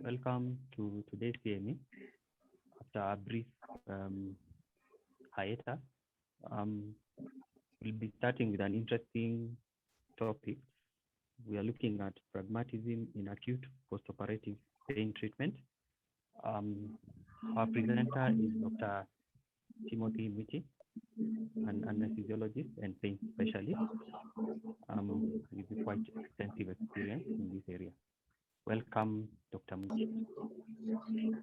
Welcome to today's CME. After a brief hiatus, we'll be starting with an interesting topic. We are looking at pragmatism in acute postoperative pain treatment. Our presenter is Dr. Mwiti, an anesthesiologist and pain specialist with quite extensive experience in this area. Welcome, Dr. Mwiti.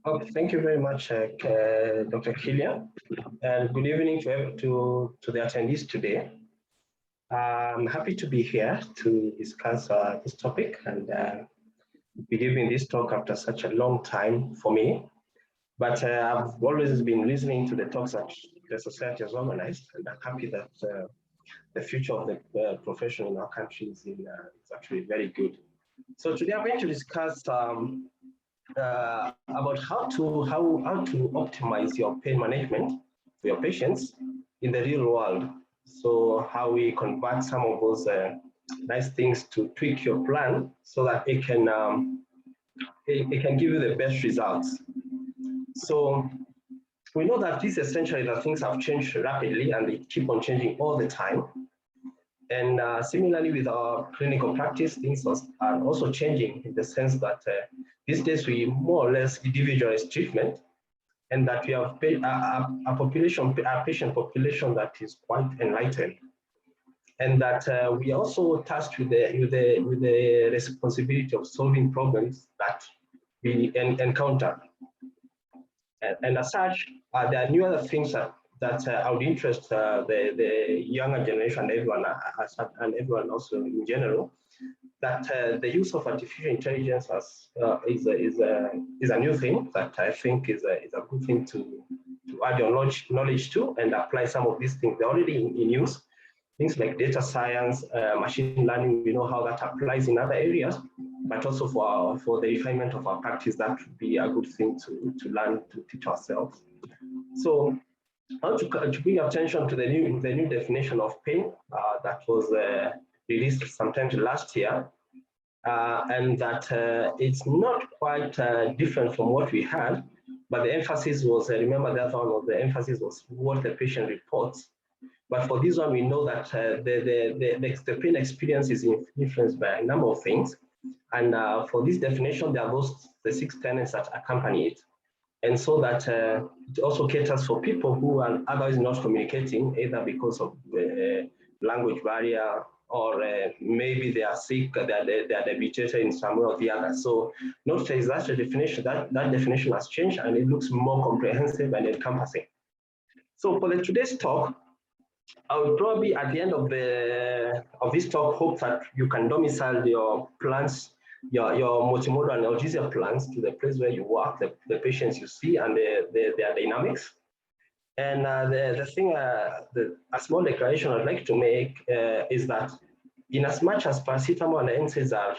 Oh, thank you very much, Dr. Killian, and good evening to the attendees today. I'm happy to be here to discuss this topic and be giving this talk after such a long time for me. But I've always been listening to the talks that the society has organized, and I'm happy that the future of the profession in our country is actually very good. So today I'm going to discuss about how to optimize your pain management for your patients in the real world. So how we convert some of those nice things to tweak your plan so that it can give you the best results. So we know that this essentially that things have changed rapidly and they keep on changing all the time. And similarly with our clinical practice, things are also changing in the sense that these days we more or less individualize treatment, and that we have a patient population that is quite enlightened, and that we are also tasked with the responsibility of solving problems that we encounter. And as such, there are new other things that I would interest the younger generation and everyone also in general, that the use of artificial intelligence is a new thing that I think is a good thing to add your knowledge to and apply some of these things. They're already in use. Things like data science, machine learning, we know how that applies in other areas, but also for the refinement of our practice, that would be a good thing to learn, to teach ourselves. So I want to bring attention to the new definition of pain that was released sometime last year, and that it's not quite different from what we had, but the emphasis was, remember that one of the emphasis was what the patient reports. But for this one, we know that the pain experience is influenced by a number of things. And for this definition, there are the 6 tenets that accompany it. And so that it also caters for people who are otherwise not communicating, either because of language barrier or maybe they are sick, they are debilitated in some way or the other. So notice that the definition, that definition has changed and it looks more comprehensive and encompassing. So for today's talk, I will probably at the end of this talk hope that you can domicile your plans, your multimodal analgesia plans to the place where you work, the patients you see, and their dynamics. And the thing, a small declaration I'd like to make is that in as much as paracetamol and NSAIDs are,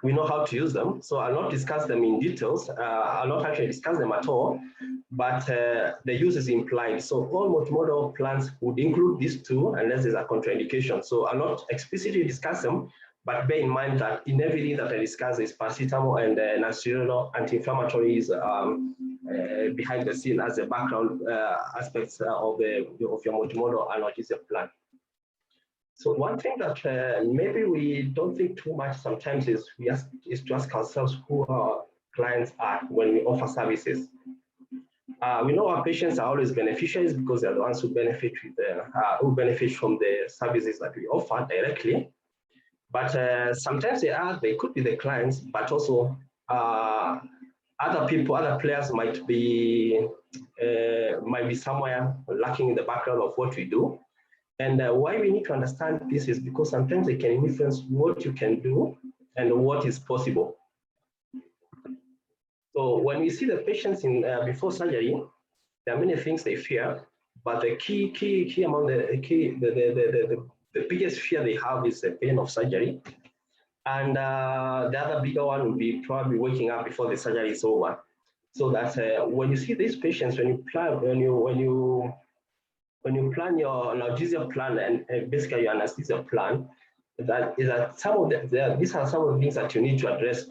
we know how to use them, so I'll not discuss them in details. I'll not actually discuss them at all, but the use is implied. So all multimodal plans would include these two unless there's a contraindication. So I'll not explicitly discuss them, but bear in mind that in everything that I discuss is paracetamol and nonsteroidal anti-inflammatories behind the scene as a background aspects of your multimodal analgesia plan. So one thing that maybe we don't think too much sometimes is to ask ourselves who our clients are when we offer services. We know our patients are always beneficiaries because they're the ones who benefit from the services that we offer directly. But sometimes they could be the clients, but also other people, other players might be somewhere lacking in the background of what we do. And why we need to understand this is because sometimes they can influence what you can do and what is possible. So when we see the patients before surgery, there are many things they fear, but the key among the biggest fear they have is the pain of surgery. And the other bigger one would be probably waking up before the surgery is over. So that when you see these patients, when you plan your analgesia plan and basically your anesthesia plan, is that some of these are some of the things that you need to address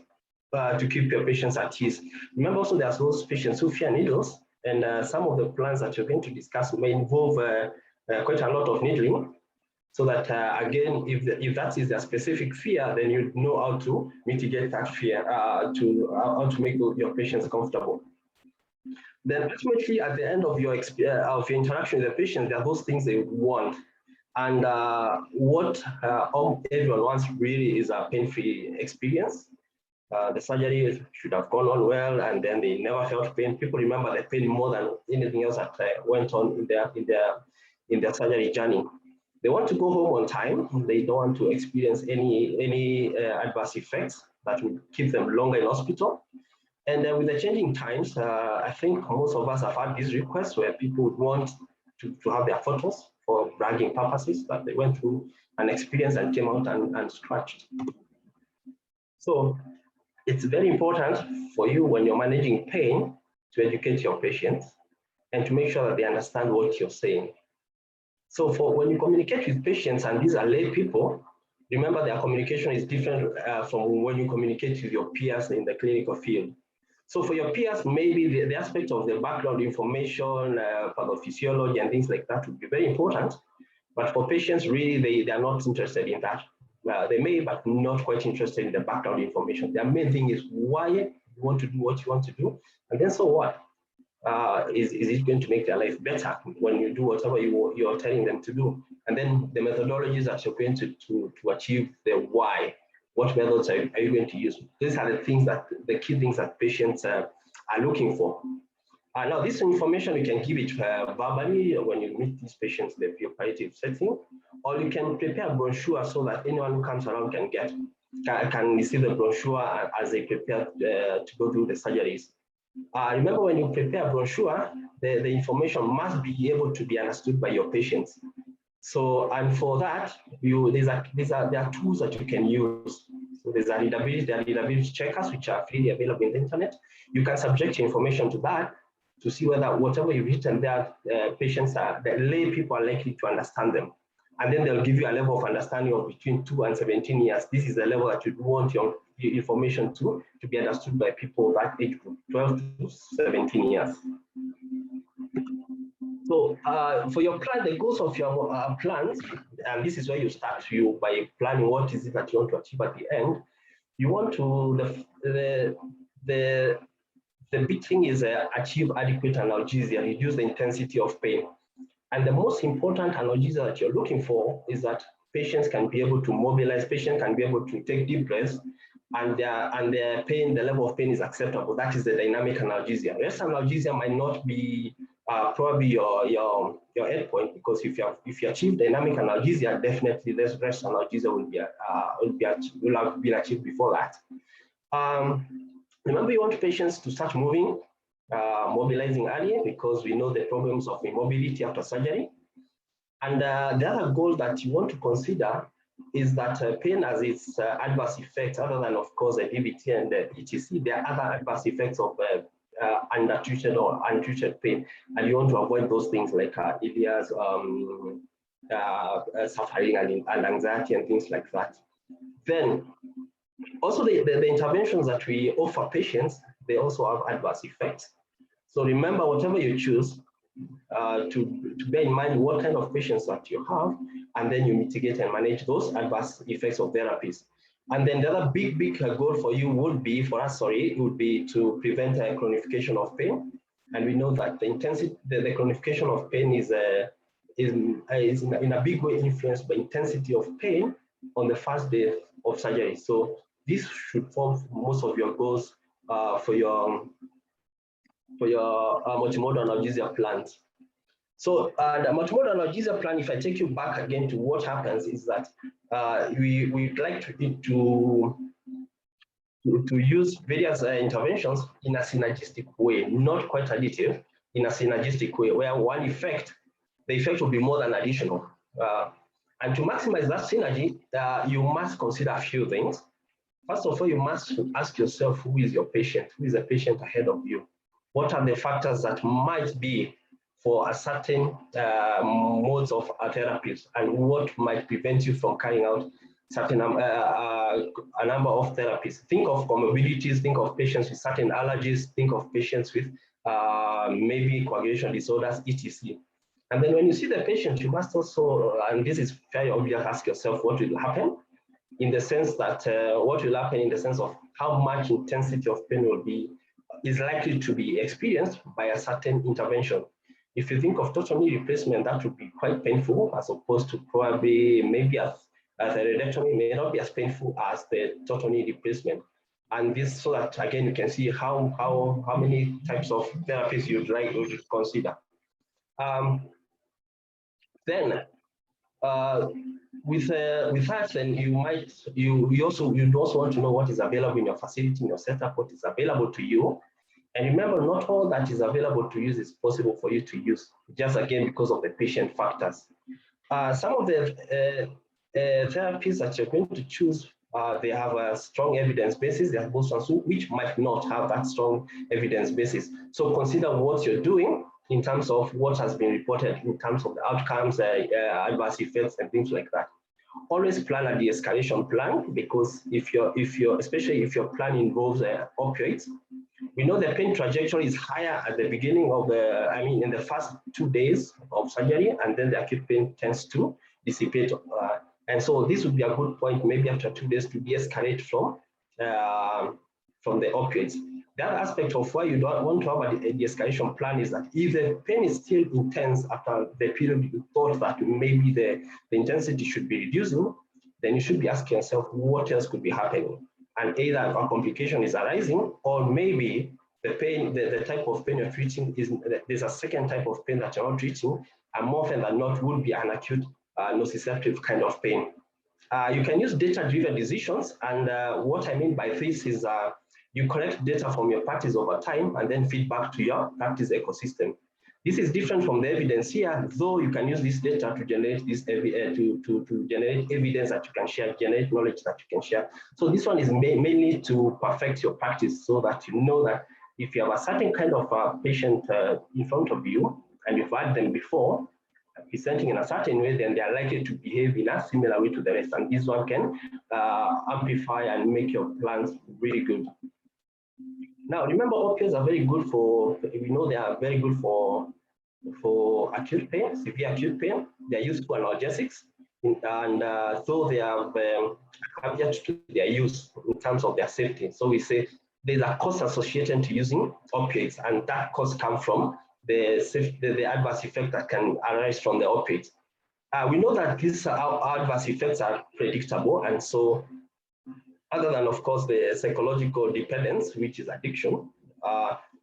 to keep your patients at ease. Remember also there's those patients who fear needles, and some of the plans that you're going to discuss may involve quite a lot of needling. So that again, if that is their specific fear, then you know how to mitigate that fear, how to make your patients comfortable. Then ultimately, at the end of your interaction with the patient, there are those things they want. And what everyone wants really is a pain-free experience. The surgery should have gone on well, and then they never felt pain. People remember the pain more than anything else that went on in their surgery journey. They want to go home on time. They don't want to experience any adverse effects that would keep them longer in hospital. And with the changing times, I think most of us have had these requests where people would want to have their photos for bragging purposes that they went through an experience and came out and scratched. So it's very important for you when you're managing pain to educate your patients and to make sure that they understand what you're saying. So for when you communicate with patients, and these are lay people, remember their communication is different from when you communicate with your peers in the clinical field. So for your peers, maybe the aspect of the background information, pathophysiology and things like that would be very important. But for patients, really, they are not interested in that. They may, but not quite interested in the background information. Their main thing is why you want to do what you want to do. And then so what? Is it going to make their life better when you do whatever you're telling them to do? And then the methodologies that you're going to achieve the why. What methods are you going to use? These are the key things that patients are looking for. Now, this information, you can give it verbally when you meet these patients in the preoperative setting, or you can prepare a brochure so that anyone who comes around can receive the brochure as they prepare to go through the surgeries. Remember, when you prepare a brochure, the information must be able to be understood by your patients. So, and for that, there are tools that you can use. So there are readability checkers, which are freely available in the internet. You can subject your information to that to see whether whatever you've written there, the lay people are likely to understand them. And then they'll give you a level of understanding of between 2 and 17 years. This is the level that you want your information to be understood by people that age group, 12 to 17 years. So for your plan, the goals of your plans, and this is where you start by planning what is it that you want to achieve at the end. You want to, the big thing is achieve adequate analgesia, reduce the intensity of pain. And the most important analgesia that you're looking for is that patients can be able to mobilize, patients can be able to take deep breaths, and their pain, the level of pain is acceptable. That is the dynamic analgesia. Rest analgesia might not be probably your endpoint, because if you achieve dynamic analgesia, definitely this rest analgesia will have been achieved before that. Remember, you want patients to start moving, mobilizing early, because we know the problems of immobility after surgery. And the other goal that you want to consider is that pain has its adverse effects, other than, of course, the DVT and the ETC. There are other adverse effects of undertreated or untreated pain, and you want to avoid those things like ileas, suffering and anxiety and things like that. Then also the interventions that we offer patients, they also have adverse effects. So remember, whatever you choose, to bear in mind what kind of patients that you have, and then you mitigate and manage those adverse effects of therapies. And then the other big goal for you would be, for us, sorry, would be to prevent a chronification of pain. And we know that the intensity, the chronification of pain is in a big way influenced by intensity of pain on the first day of surgery. So this should form most of your goals for your multimodal analgesia plans. So the multimodal analgesia plan, if I take you back again to what happens, is that we'd like to use various interventions in a synergistic way, not quite additive, in a synergistic way, where the effect will be more than additional. And to maximize that synergy, you must consider a few things. First of all, you must ask yourself, who is your patient? Who is the patient ahead of you? What are the factors that might be for a certain modes of therapies, and what might prevent you from carrying out certain a number of therapies. Think of comorbidities, think of patients with certain allergies, think of patients with maybe coagulation disorders, etc. And then when you see the patient, you must also, and this is very obvious, ask yourself what will happen in the sense that what will happen in the sense of how much intensity of pain is likely to be experienced by a certain intervention. If you think of total knee replacement, that would be quite painful as opposed to probably maybe a thyroidectomy may not be as painful as the total knee replacement. And this, so that again you can see how many types of therapies you'd like to consider. Then with that, then you'd also want to know what is available in your facility, in your setup, what is available to you. And remember, not all that is available to use is possible for you to use, just again because of the patient factors. Some of the therapies that you're going to choose, they have a strong evidence basis. They are both ones which might not have that strong evidence basis. So consider what you're doing in terms of what has been reported in terms of the outcomes, adverse effects, and things like that. Always plan a de-escalation plan, because especially if your plan involves opioids, we know the pain trajectory is higher at the beginning of in the first 2 days of surgery, and then the acute pain tends to dissipate. And so this would be a good point, maybe after 2 days, to de-escalate from the opioids. The other aspect of why you don't want to have a de-escalation plan is that if the pain is still intense after the period you thought that maybe the intensity should be reducing, then you should be asking yourself what else could be happening. And either a complication is arising, or maybe the pain, the type of pain you're treating there's a second type of pain that you're not treating, and more often than not would be an acute nociceptive kind of pain. You can use data-driven decisions, and what I mean by this is you collect data from your practice over time and then feed back to your practice ecosystem. This is different from the evidence here, though you can use this data to generate this to generate evidence that you can share, generate knowledge that you can share. So this one is mainly to perfect your practice, so that you know that if you have a certain kind of patient in front of you and you've had them before, presenting in a certain way, then they are likely to behave in a similar way to the rest. And this one can amplify and make your plans really good. Now, remember, opioids are very good we know they are very good for acute pain, severe acute pain. They are used for analgesics, and so they have caveat to their use in terms of their safety. So we say there's a cost associated to using opioids, and that cost comes from the adverse effect that can arise from the opioids. We know that these adverse effects are predictable, and so other than, of course, the psychological dependence, which is addiction,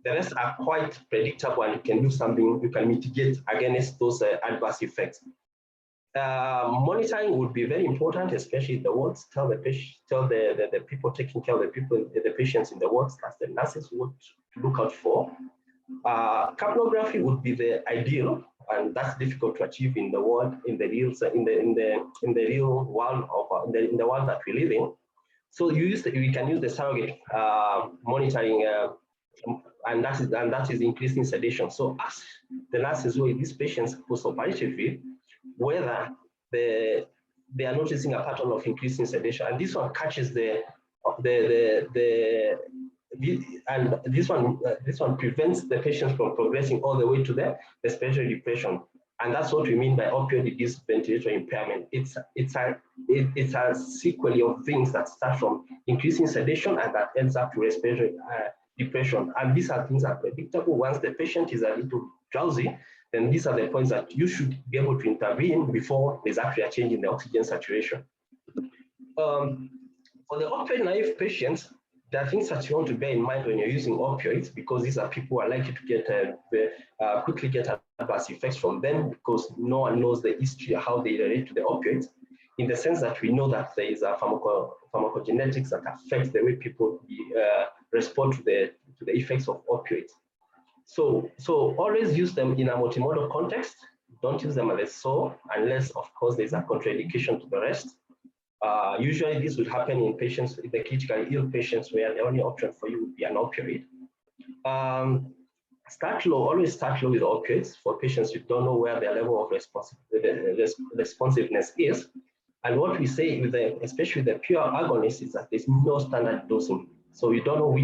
the rest are quite predictable, and you can do something, you can mitigate against those adverse effects. Monitoring would be very important, especially in the wards. Tell the people taking care of the patients in the wards, that's the nurses, what to look out for. Capnography would be the ideal, and that's difficult to achieve in the world, in the real world in the world that we live in. So we can use the surrogate monitoring, and that is increasing sedation. So ask the nurses who are these patients postoperatively whether they are noticing a pattern of increasing sedation, and this one catches and this one prevents the patients from progressing all the way to the respiratory depression. And that's what we mean by opioid-induced ventilatory impairment. It's a sequence of things that start from increasing sedation and that ends up to respiratory depression. And these are things that are predictable. Once the patient is a little drowsy, then these are the points that you should be able to intervene before there's actually a change in the oxygen saturation. For the opioid-naive patients, there are things that you want to bear in mind when you're using opioids, because these are people who are likely to get quickly get adverse effects from them, because no one knows the history of how they relate to the opioids, in the sense that we know that there is a pharmacogenetics that affects the way people respond to the effects of opioids. So always use them in a multimodal context. Don't use them as a sole, unless, of course, there's a contraindication to the rest. Usually this would happen in patients, the critically ill patients, where the only option for you would be an opioid. Start low, always start low with opioids for patients who don't know where their level of responsiveness is. And what we say, with especially the pure agonists, is that there's no standard dosing. So you don't know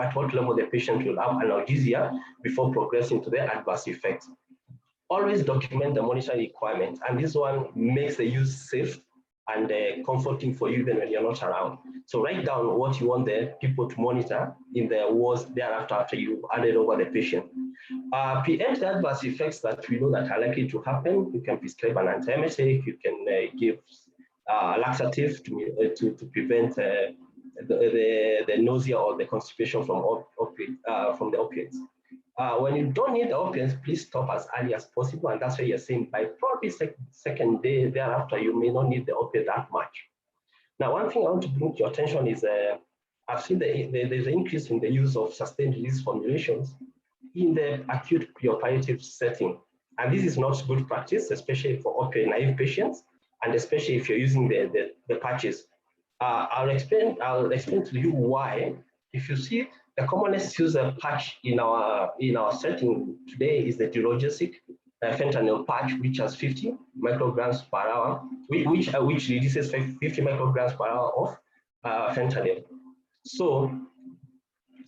at what level the patient will have analgesia before progressing to the adverse effects. Always document the monitoring requirement, and this one makes the use safe and comforting for you even when you're not around. So write down what you want the people to monitor in the wards thereafter after you handed over the patient. Preempt the adverse effects that we know that are likely to happen. You can prescribe an antiemetic, you can give laxative to prevent the nausea or the constipation from the opiates. When you don't need the opiates, please stop as early as possible. And that's why you're saying by probably second day thereafter, you may not need the opiate that much. Now, one thing I want to bring to your attention is I've seen there's an increase in the use of sustained release formulations in the acute preoperative setting. And this is not good practice, especially for opioid naive patients, and especially if you're using the patches. I'll explain to you why. If you see, the commonest user patch in our setting today is the durogesic fentanyl patch, which has 50 micrograms per hour, which reduces 50 micrograms per hour of fentanyl. So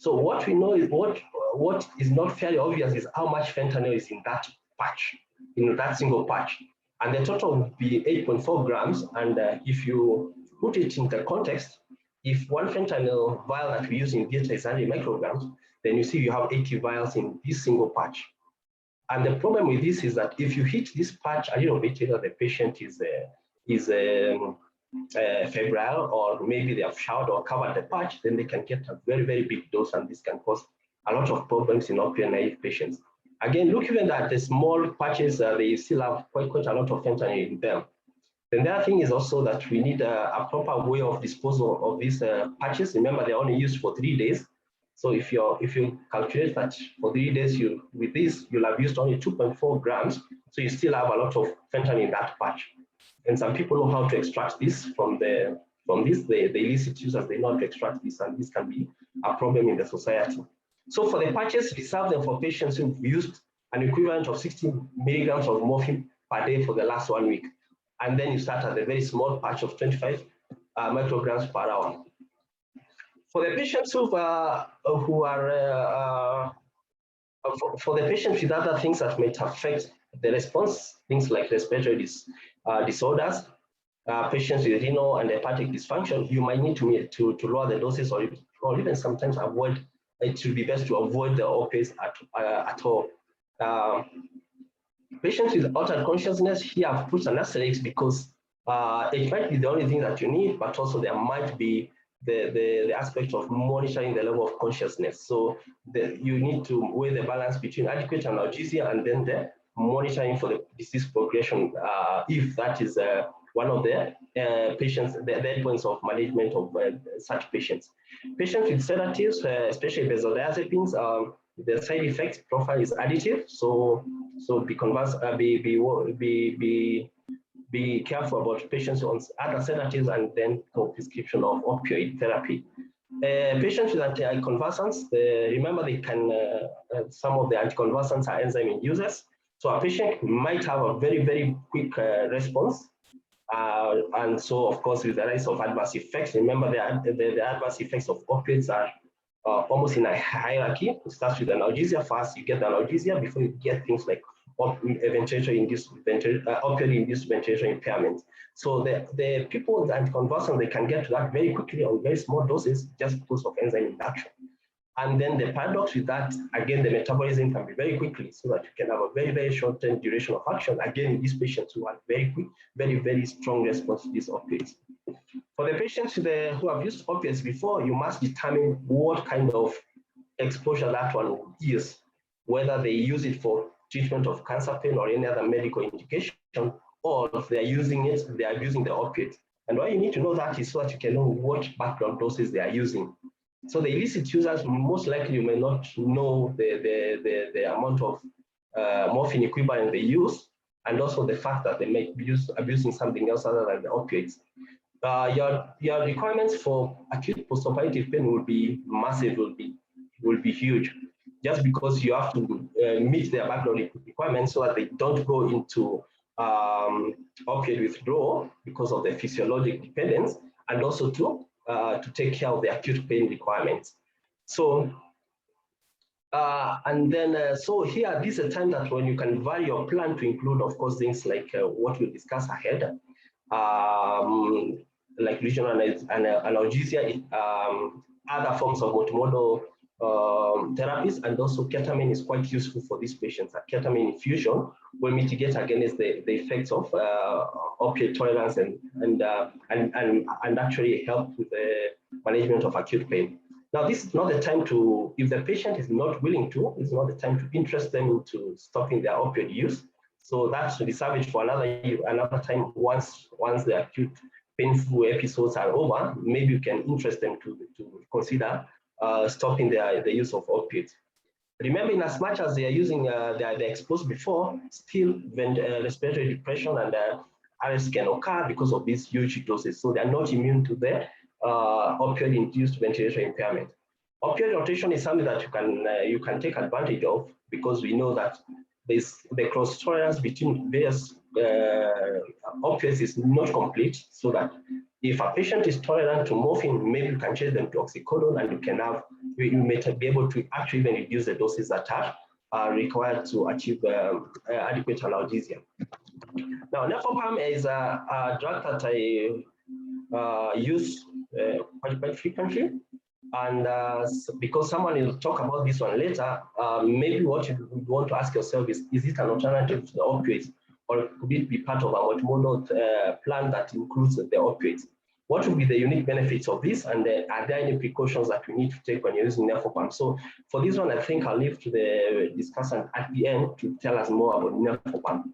what we know is what is not fairly obvious is how much fentanyl is in that patch, in that single patch, and the total would be 8.4 grams. And if you put it in the context, if one fentanyl vial that we use in theater is 100 micrograms, then you see you have 80 vials in this single patch. And the problem with this is that if you hit this patch a little bit, either the patient is febrile, or maybe they have showered or covered the patch, then they can get a very, very big dose, and this can cause a lot of problems in opioid naive patients. Again, look even at the small patches, they still have quite a lot of fentanyl in them. Then the other thing is also that we need a proper way of disposal of these patches. Remember, they're only used for 3 days. So if you calculate that for 3 days, with this, you'll have used only 2.4 grams. So you still have a lot of fentanyl in that patch. And some people know how to extract this from the illicit users, they know how to extract this, and this can be a problem in the society. So for the patches, reserve them for patients who've used an equivalent of 60 milligrams of morphine per day for the last 1 week. And then you start at a very small patch of 25 micrograms per hour. For the patients for the patients with other things that might affect the response, things like respiratory disorders, patients with renal and hepatic dysfunction, you might need to lower the doses, or even sometimes avoid. It will be best to avoid the opiates at all. Patients with altered consciousness, here I've put an asterisk because it might be the only thing that you need, but also there might be the aspect of monitoring the level of consciousness. So you need to weigh the balance between adequate analgesia and then the monitoring for the disease progression, if that is one of the patients, the endpoints of management of such patients. Patients with sedatives, especially benzodiazepines, the side effects profile is additive. So be careful about patients on other sedatives and then for prescription of opioid therapy. Patients with anticonvulsants, remember they can, some of the anticonvulsants are enzyme inducers. So a patient might have a very, very quick response. And so, of course, with the rise of adverse effects, remember the adverse effects of opioids are almost in a hierarchy. It starts with analgesia first, you get analgesia before you get things like opioid-induced ventilatory impairment. So the people with anticonvulsants, they can get to that very quickly on very small doses just because of enzyme induction. And then the paradox with that, again, the metabolism can be very quickly, so that you can have a very, very short-term duration of action. Again, in these patients who have very quick, very, very strong response to these opioids. For the patients who have used opioids before, you must determine what kind of exposure that one is, whether they use it for treatment of cancer pain or any other medical indication, or if they are using it, they are using the opioids. And why you need to know that is so that you can know what background doses they are using. So the illicit users, most likely you may not know the amount of morphine equivalent they use, and also the fact that they may be abusing something else other than the opioids. Your requirements for acute postoperative pain will be massive, will be huge, just because you have to meet their background requirements so that they don't go into opioid withdrawal because of the physiologic dependence, and also to take care of the acute pain requirements. So, so here, this is a time that when you can vary your plan to include, of course, things like what we'll discuss ahead, like regional analgesia, other forms of multimodal therapies, and also ketamine is quite useful for these patients. Ketamine infusion will mitigate against the effects of opioid tolerance and actually help with the management of acute pain. Now, this is not the time to, if the patient is not willing to, it's not the time to interest them into stopping their opioid use. So that's reserved for another time. Once the acute painful episodes are over, maybe you can interest them to consider stopping the use of opioids. Remember, in as much as they are using, they're exposed before, still respiratory depression and arrest can occur because of these huge doses. So they're not immune to the opioid-induced ventilation impairment. Opioid rotation is something that you can take advantage of, because we know that the cross tolerance between various opioids is not complete, so that if a patient is tolerant to morphine, maybe you can change them to oxycodone, and you may be able to actually even reduce the doses that are required to achieve adequate analgesia. Now, nephropam is a drug that I use quite frequently, and because someone will talk about this one later, maybe what you would want to ask yourself is it an alternative to the opioids, or could it be part of a multimodal plan that includes the opioids? What will be the unique benefits of this, and are there any precautions that we need to take when you're using nephropam? So for this one, I think I'll leave to the discussant at the end to tell us more about nephropam.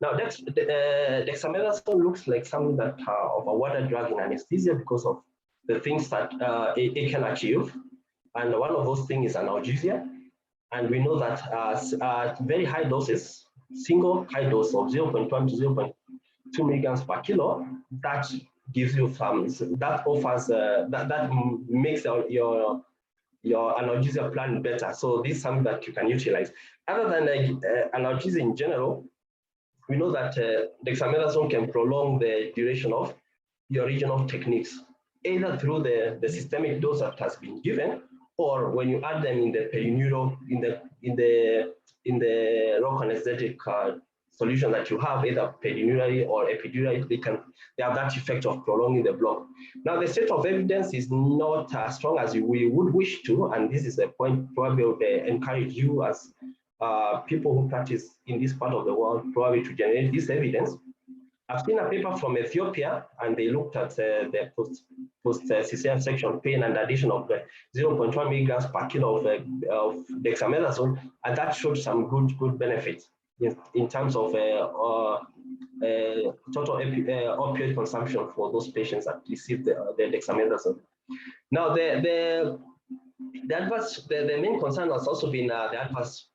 Now, dexamethasone looks like something that of a water drug in anesthesia because of the things that it can achieve. And one of those things is analgesia. And we know that very high doses, single high dose of 0.1 to 0.2 milligrams per kilo, that gives you that offers, that makes your analgesia plan better. So this is something that you can utilize. Other than analgesia in general, we know that dexamethasone can prolong the duration of your regional techniques, either through the systemic dose that has been given, or when you add them in the perineural, in the rock anesthetic solution that you have, either perineurally or epidurally, they have that effect of prolonging the block. Now, the state of evidence is not as strong as we would wish to, and this is the point probably would encourage you as people who practice in this part of the world probably to generate this evidence. I've seen a paper from Ethiopia, and they looked at the post-cesarean section pain and addition of 0.1 milligrams per kilo of dexamethasone, and that showed some good benefits in terms of total opioid consumption for those patients that received the dexamethasone. Now, the main concern has also been the adverse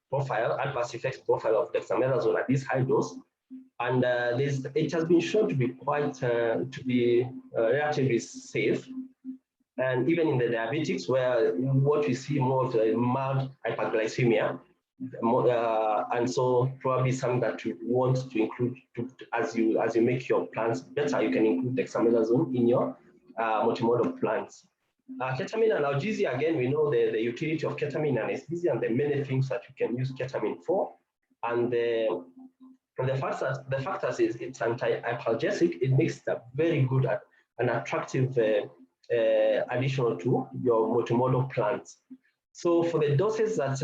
effects profile of dexamethasone at this high dose. And it has been shown to be quite, relatively safe. And even in the diabetics, where what we see more of a mild hyperglycemia, and so probably something that you want to include as you make your plans better, you can include dexamethasone in your multimodal plans. Ketamine analgesia, again, we know the utility of ketamine anesthesia and the many things that you can use ketamine for. And the factors is it's anti-hypergesic. It makes it a very good and attractive additional to your multimodal plans. So for the doses that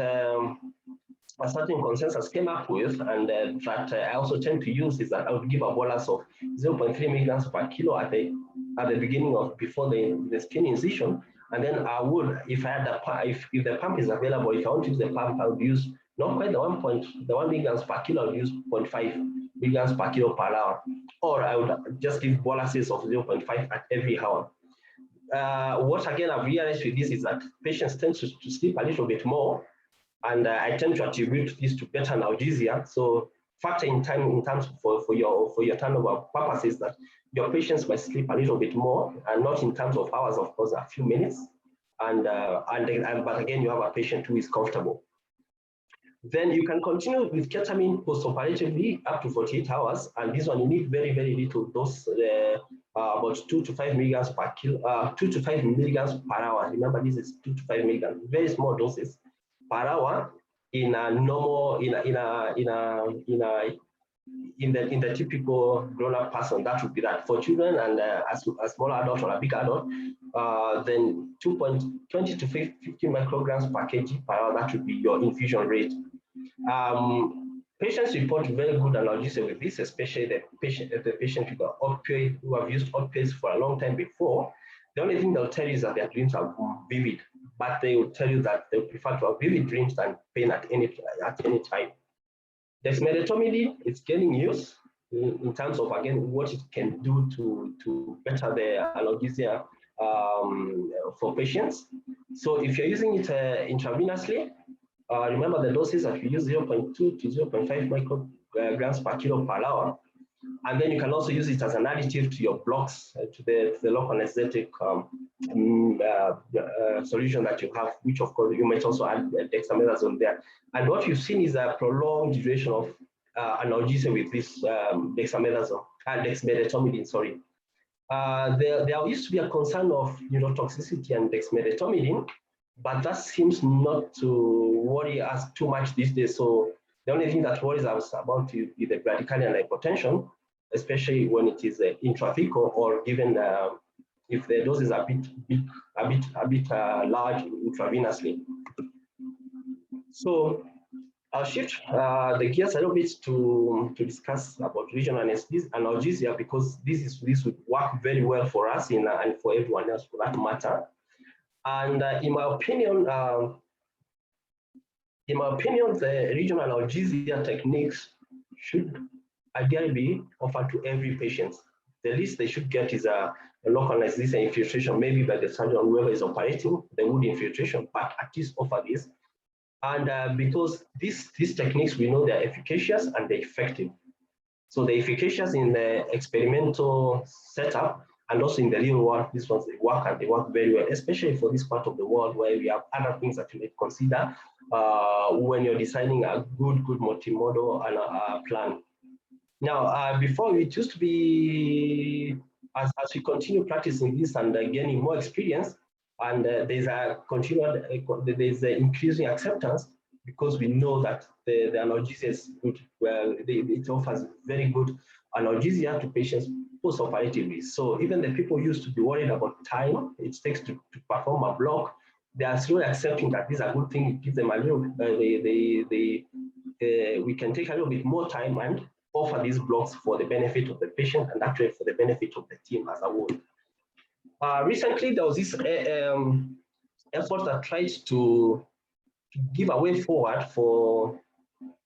a certain consensus came up with, and that I also tend to use, is that I would give a bolus of 0.3 milligrams per kilo at the beginning of before the skin incision, and then I would, if I had if the pump is available, if I want to use the pump, I would use not quite the 1 milligrams per kilo, I would use 0.5 milligrams per kilo per hour, or I would just give boluses of 0.5 at every hour. What again I've realized with this is that patients tend to sleep a little bit more, and I tend to attribute this to better analgesia. So factor in terms for your turnover purposes that your patients might sleep a little bit more, and not in terms of hours, of course, a few minutes. But again, you have a patient who is comfortable. Then you can continue with ketamine postoperatively up to 48 hours. And this one, you need very, very little dose, about 2 to 5 milligrams per 2 to 5 milligrams per hour. Remember, this is 2 to 5 milligrams, very small doses per hour in a normal, in the typical grown-up person. That would be that. For children and a small adult or a big adult, then 20 to 50 micrograms per kg per hour, that would be your infusion rate. Patients report very good analgesia with this, especially the patient who have used opioids for a long time before. The only thing they'll tell you is that their dreams are vivid, but they will tell you that they prefer to have vivid dreams than pain at any time. Dexmedetomidine is gaining use in terms of, again, what it can do to better the analgesia for patients. So if you're using it intravenously, remember the doses that we use 0.2 to 0.5 micrograms per kilo per hour. And then you can also use it as an additive to your blocks, to the local anesthetic solution that you have, which of course you might also add dexamethasone there. And what you've seen is a prolonged duration of analgesia with this dexmedetomidine, sorry. There used to be a concern of neurotoxicity and dexmedetomidine, but that seems not to worry us too much these days. So the only thing that worries us about is the bradycardia and hypotension, especially when it is intrathecal or given if the doses are a bit large intravenously. So I'll shift the gears a little bit to discuss about regional analgesia, because this would work very well for us and for everyone else for that matter. And in my opinion, the regional analgesia techniques should ideally be offered to every patient. The least they should get is a local anesthesia infiltration, maybe by the surgeon, whoever is operating the wound infiltration, but at least offer this. And because these techniques, we know they're efficacious and they're effective. So they're efficacious in the experimental setup, and also in the real world, these ones, they work and they work very well, especially for this part of the world where we have other things that you may consider when you're designing a good multimodal plan. Now, before it used to be, as we continue practicing this and gaining more experience, and there's an increasing acceptance, because we know that the analgesia is good. Well, it offers very good analgesia to patients post-operatively. So even the people used to be worried about time it takes to perform a block, they are slowly accepting that this is a good thing. It gives them a little, we can take a little bit more time and offer these blocks for the benefit of the patient and actually for the benefit of the team as a whole. Recently, there was this effort that tried to give a way forward for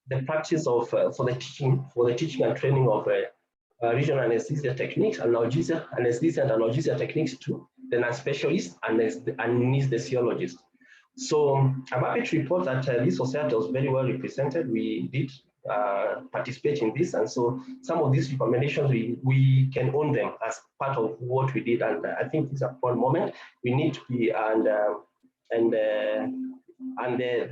the practice of, for the teaching and training of regional anesthesia techniques, anesthesia and analgesia techniques to the non-specialists and anesthesiologists. So I'm happy to report that this society was very well represented. We did participate in this, and so some of these recommendations we can own them as part of what we did, and I think it's a fun moment. We need to be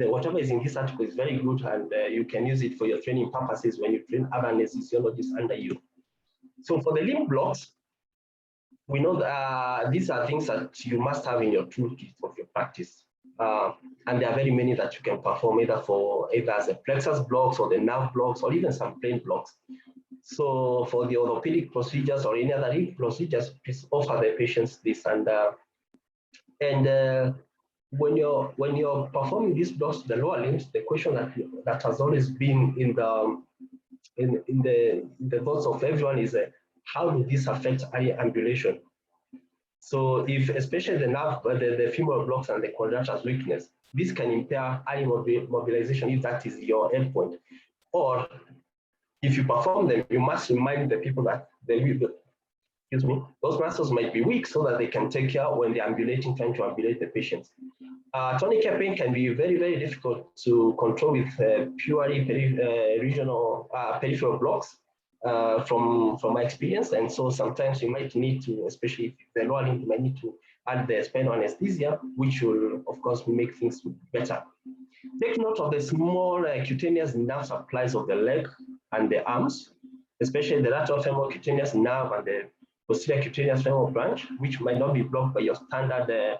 whatever is in this article is very good, and you can use it for your training purposes when you train other anesthesiologists under you. So for the lymph blocks, we know that these are things that you must have in your toolkit of your practice. And there are very many that you can perform either as a plexus blocks or the nerve blocks or even some plain blocks. So for the orthopedic procedures or any other procedures, please offer the patients this. And when you're performing these blocks to the lower limbs, the question that has always been in the thoughts of everyone is how do this affect eye ambulation? So if especially the nerve, the femoral blocks and the quadratus weakness, this can impair eye mobilization if that is your endpoint. Or if you perform them, you must remind the people that those muscles might be weak so that they can take care when they're ambulating, trying to ambulate the patients. Tourniquet pain can be very, very difficult to control with purely peripheral blocks from my experience. And so sometimes you might need to, especially if the lower limb, you might need to add the spinal anesthesia, which will, of course, make things better. Take note of the small cutaneous nerve supplies of the leg and the arms, especially the lateral femoral cutaneous nerve and the posterior cutaneous femoral branch, which might not be blocked by your standard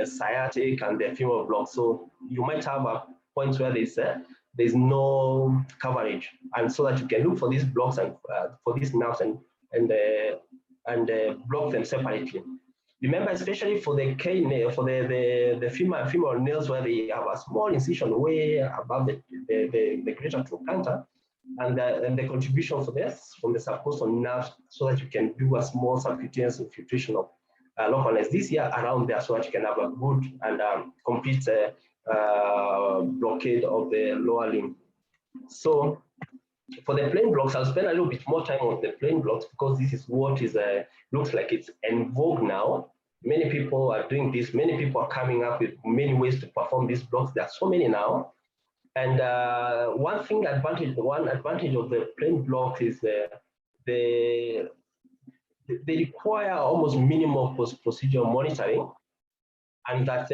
sciatic and the femoral block. So you might have a point where there's no coverage, and so that you can look for these blocks and for these nerves and block them separately. Remember, especially for the femoral nails, where they have a small incision way above the greater trochanter, and the contribution for this from the subcostal nerves, so that you can do a small subcutaneous infiltration of local anesthesia around there, so that you can have a good and complete blockade of the lower limb. So for the plain blocks, I'll spend a little bit more time on the plain blocks, because this is what is looks like it's en vogue now. Many people are doing this. Many people are coming up with many ways to perform these blocks. There are so many now. And one advantage of the plain blocks is they require almost minimal post-procedural monitoring, and that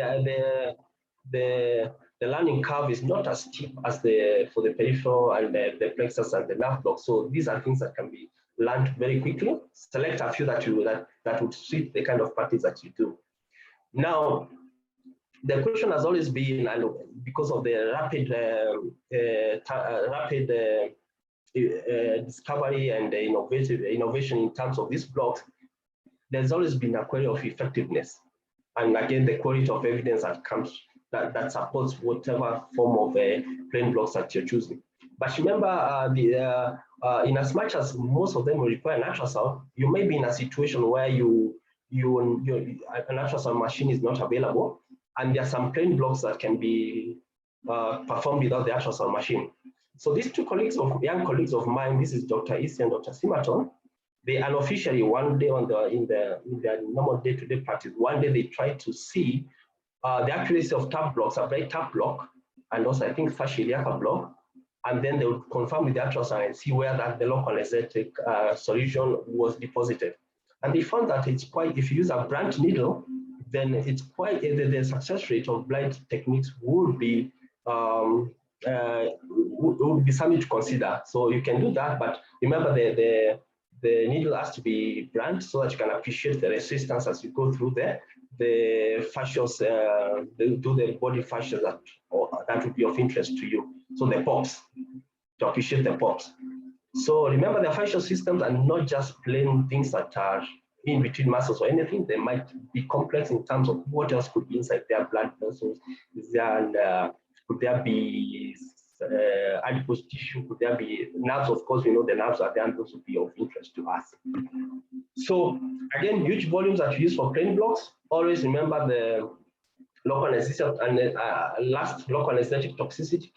the learning curve is not as steep as for the peripheral and the plexus and the nerve block. So these are things that can be learned very quickly. Select a few that would suit the kind of practice that you do. Now, the question has always been, and because of the rapid discovery and innovation in terms of these blocks, there's always been a query of effectiveness, and again the quality of evidence that comes that supports whatever form of plain blocks that you're choosing. But remember, in as much as most of them will require an ultrasound, you may be in a situation where an ultrasound machine is not available, and there are some plain blocks that can be performed without the ultrasound machine. So these two young colleagues of mine, this is Dr. Isi and Dr. Simaton, they unofficially one day in their normal day-to-day practice, one day they tried to see the accuracy of tap blocks, a very tap block, and also I think fascial block, and then they would confirm with the ultrasound and see where the local anesthetic solution was deposited. And they found that it's quite, if you use a blunt needle, then it's quite, the success rate of blind techniques would be something to consider. So you can do that, but remember the needle has to be blunt so that you can appreciate the resistance as you go through the fascials, do the body fascias that would be of interest to you. So the pops, to appreciate the pops. So remember, the fascial systems are not just plain things that are in between muscles or anything. They might be complex in terms of what else could be inside their blood vessels. Could there be adipose tissue? Could there be nerves? Of course, we know the nerves are there, and those would be of interest to us. So again, huge volumes that we use for plain blocks. Always remember the local anesthesia and last local anesthetic toxicity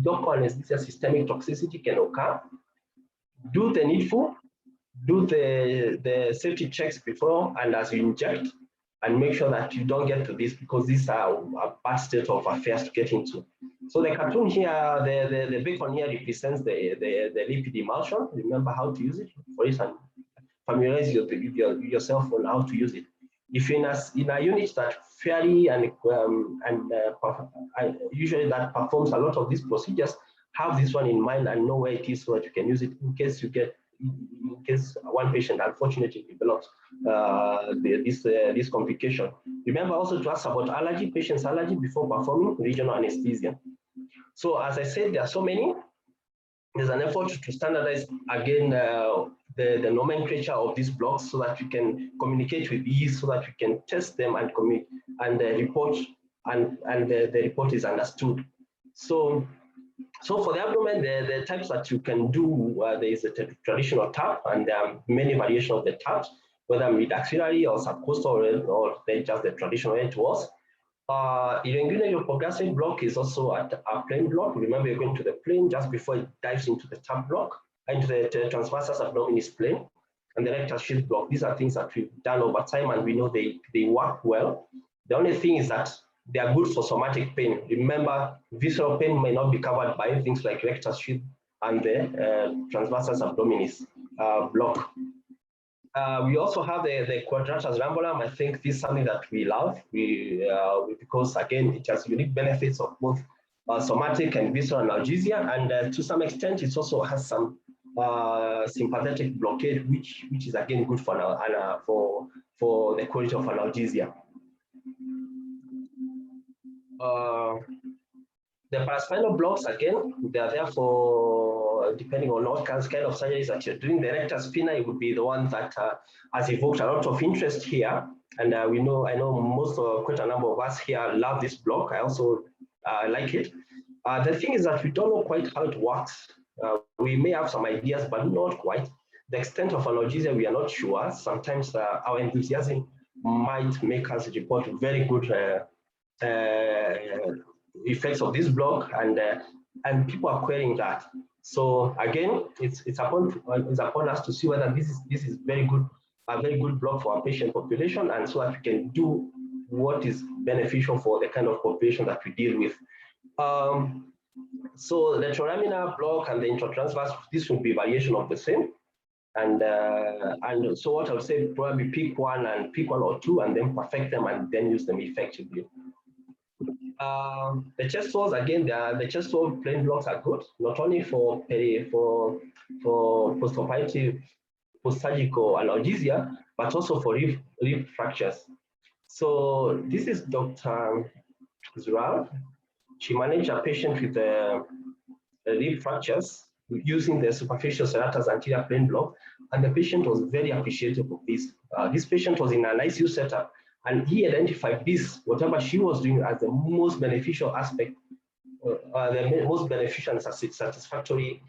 local anesthesia systemic toxicity can occur. Do the needful, do the safety checks before and as you inject, and make sure that you don't get to this, because these are a bad state of affairs to get into. So the cartoon here, the beacon here represents the lipid emulsion. Remember how to use it for it, and familiarize yourself on how to use it. If you're in a unit that fairly and usually that performs a lot of these procedures, have this one in mind and know where it is so that you can use it in case one patient unfortunately develops this complication. Remember also to ask about patient's allergy before performing regional anesthesia. So as I said, there are so many. There's an effort to standardize again the nomenclature of these blocks so that you can communicate with ease, so that you can test them and report, and the report is understood. So for the abdomen, the types that you can do, there is a traditional tap, and there are many variations of the taps, whether mid-axillary or subcostal or just the traditional way it was. Irregular progressive block is also a plain block. Remember, you're going to the plane just before it dives into the tap block, into the transversus abdominis plane, and the rectus shield block. These are things that we've done over time, and we know they work well. The only thing is that they are good for somatic pain. Remember, visceral pain may not be covered by things like rectus shield and the transversus abdominis block. We also have the quadratus rhambolum. I think this is something that we love because again, it has unique benefits of both somatic and visceral analgesia, and to some extent, it also has some sympathetic blockade, which is again good for the quality of analgesia. The paraspinal blocks, again, they are there for, depending on what kind of surgeries that you're doing. The rectus spina would be the one that has evoked a lot of interest here. And I know quite a number of us here love this block. I also like it. The thing is that we don't know quite how it works. We may have some ideas, but not quite. The extent of analgesia, we are not sure. Sometimes our enthusiasm might make us report very good effects of this block, and people are querying that. So again, it's upon us to see whether this is a very good block for our patient population, and so that we can do what is beneficial for the kind of population that we deal with. So the trolaminar block and the intratransverse, this will be variation of the same. And so what I would say, probably pick one or two, and then perfect them, and then use them effectively. The chest walls, again, the chest wall plain blocks are good, not only for postoperative, post-surgical analgesia, but also for rib fractures. So this is Dr. Zural. She managed a patient with rib fractures using the superficial serratus anterior plain block, and the patient was very appreciative of this. This patient was in an ICU setup, and he identified this, whatever she was doing, as the most beneficial aspect, the most beneficial and satisfactory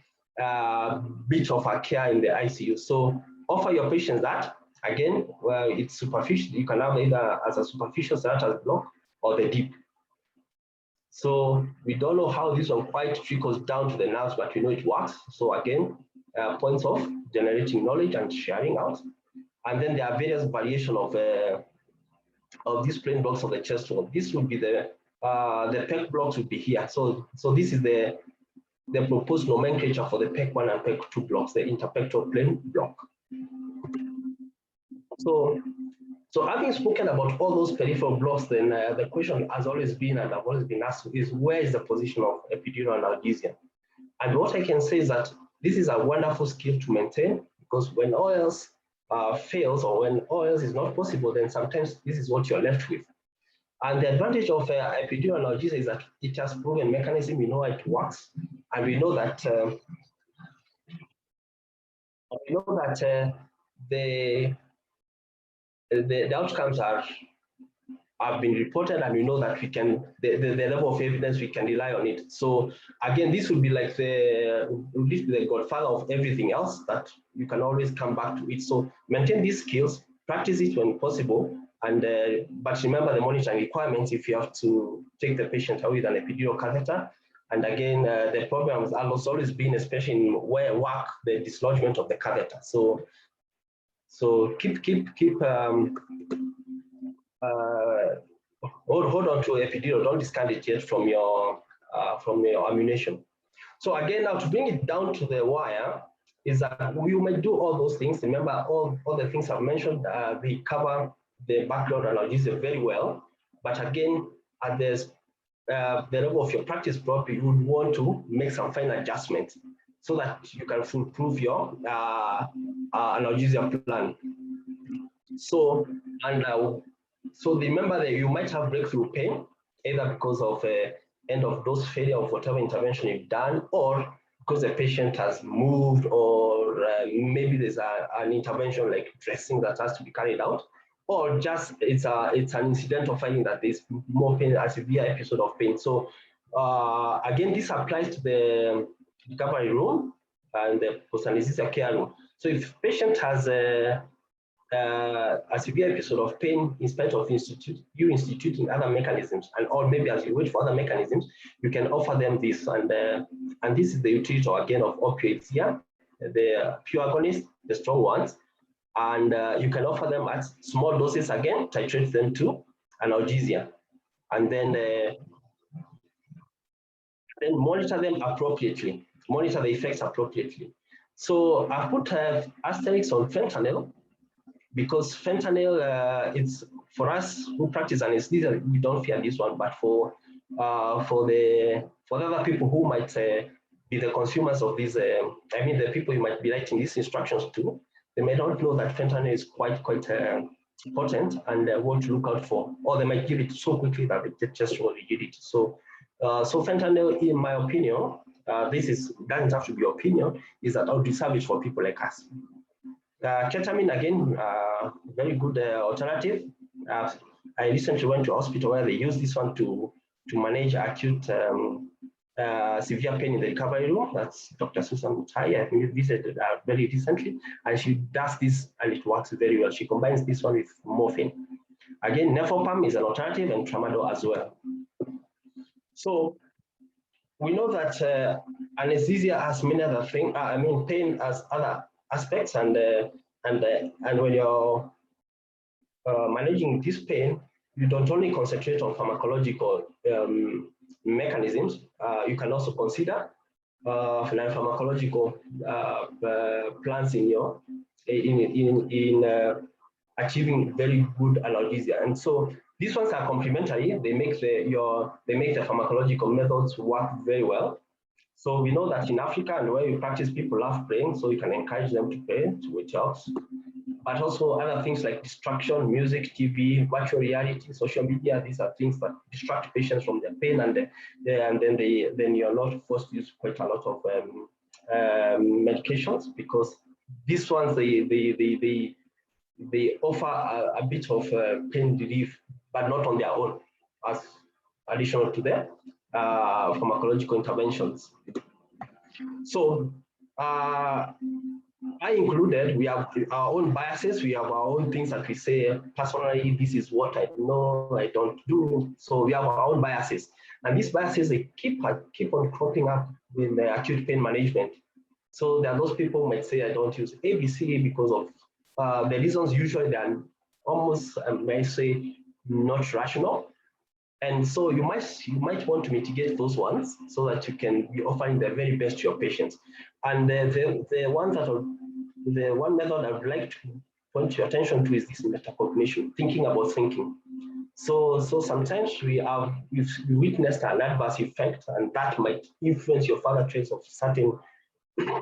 bit of our care in the ICU. So offer your patients that. Again, well, it's superficial. You can have either as a superficial serratus block or the deep. So we don't know how this one quite trickles down to the nerves, but we know it works. So again, points of generating knowledge and sharing out. And then there are various variations of these plain blocks of the chest wall. This would be the PEC blocks would be here. So this is the proposed nomenclature for the PEC 1 and PEC 2 blocks, the interpectoral plain block. So having spoken about all those peripheral blocks, then the question has always been, and I've always been asked, is where is the position of epidural analgesia? And what I can say is that this is a wonderful skill to maintain, because when all else fails, or when all else is not possible, then sometimes this is what you're left with. And the advantage of epidural analgesia is that it has proven mechanism. We know it works, and we know that the outcomes have been reported, and we know that we can, the level of evidence, we can rely on it. So again, this would be like the godfather of everything else, that you can always come back to it. So maintain these skills, practice it when possible, and but remember the monitoring requirements if you have to take the patient out with an epidural catheter. And again, the problem has always been, especially in work, the dislodgement of the catheter. So keep hold on to epidural. Don't discard it yet from your ammunition. So again, now to bring it down to the wire is that you may do all those things. Remember, all the things I've mentioned, they cover the background analgesia very well. But again, at the level of your practice prop, you would want to make some fine adjustments so that you can foolproof your analgesia plan. So remember that you might have breakthrough pain, either because of end of dose failure of whatever intervention you've done, or because the patient has moved, or maybe there's an intervention like dressing that has to be carried out, or just it's an incidental finding that there's more pain, a severe episode of pain. So again, this applies to the recovery room and the post-anesthesia care room. So if patient has a severe episode of pain, in spite of you instituting other mechanisms, or maybe as you wait for other mechanisms, you can offer them this. And this is the utility again of opioids here, the pure agonists, the strong ones. And you can offer them at small doses again, titrate them to analgesia, and then monitor them appropriately, monitor the effects appropriately. So I put asterisks on fentanyl, because fentanyl, it's for us who practice anesthesia, we don't fear this one, but for the other people who might be the consumers of these, I mean the people who might be writing these instructions to, they may not know that fentanyl is quite potent and what to look out for, or they might give it so quickly that they just want to give it. So, so fentanyl, in my opinion, this doesn't have to be opinion, is that I'll reserve it for people like us. Ketamine, again, very good alternative. I recently went to a hospital where they use this one to manage acute severe pain in the recovery room. That's Dr. Susan Mutai. I think we visited very recently, and she does this and it works very well. She combines this one with morphine. Again, nephropam is an alternative, and tramadol as well. So we know that anesthesia has many other things. I mean, pain has other aspects, and when you're managing this pain, you don't only concentrate on pharmacological mechanisms. You can also consider pharmacological plans in achieving very good analgesia. And so these ones are complementary. They make the pharmacological methods work very well. So we know that in Africa and where we practice, people love praying, so you can encourage them to pray, which helps. But also other things like distraction, music, TV, virtual reality, social media. These are things that distract patients from their pain, and then you're not forced to use quite a lot of medications, because these ones they offer a bit of pain relief, but not on their own, as additional to the pharmacological interventions. So I included, we have our own biases, we have our own things that we say, personally, this is what I know, I don't do. So we have our own biases. And these biases, they keep on cropping up in the acute pain management. So there are those people who might say, I don't use ABC because of the reasons. Usually they are almost, I may say, not rational. And so you might want to mitigate those ones so that you can be offering the very best to your patients. And the one method I would like to point your attention to is this metacognition, thinking about thinking. So sometimes we've witnessed an adverse effect, and that might influence your further traits of certain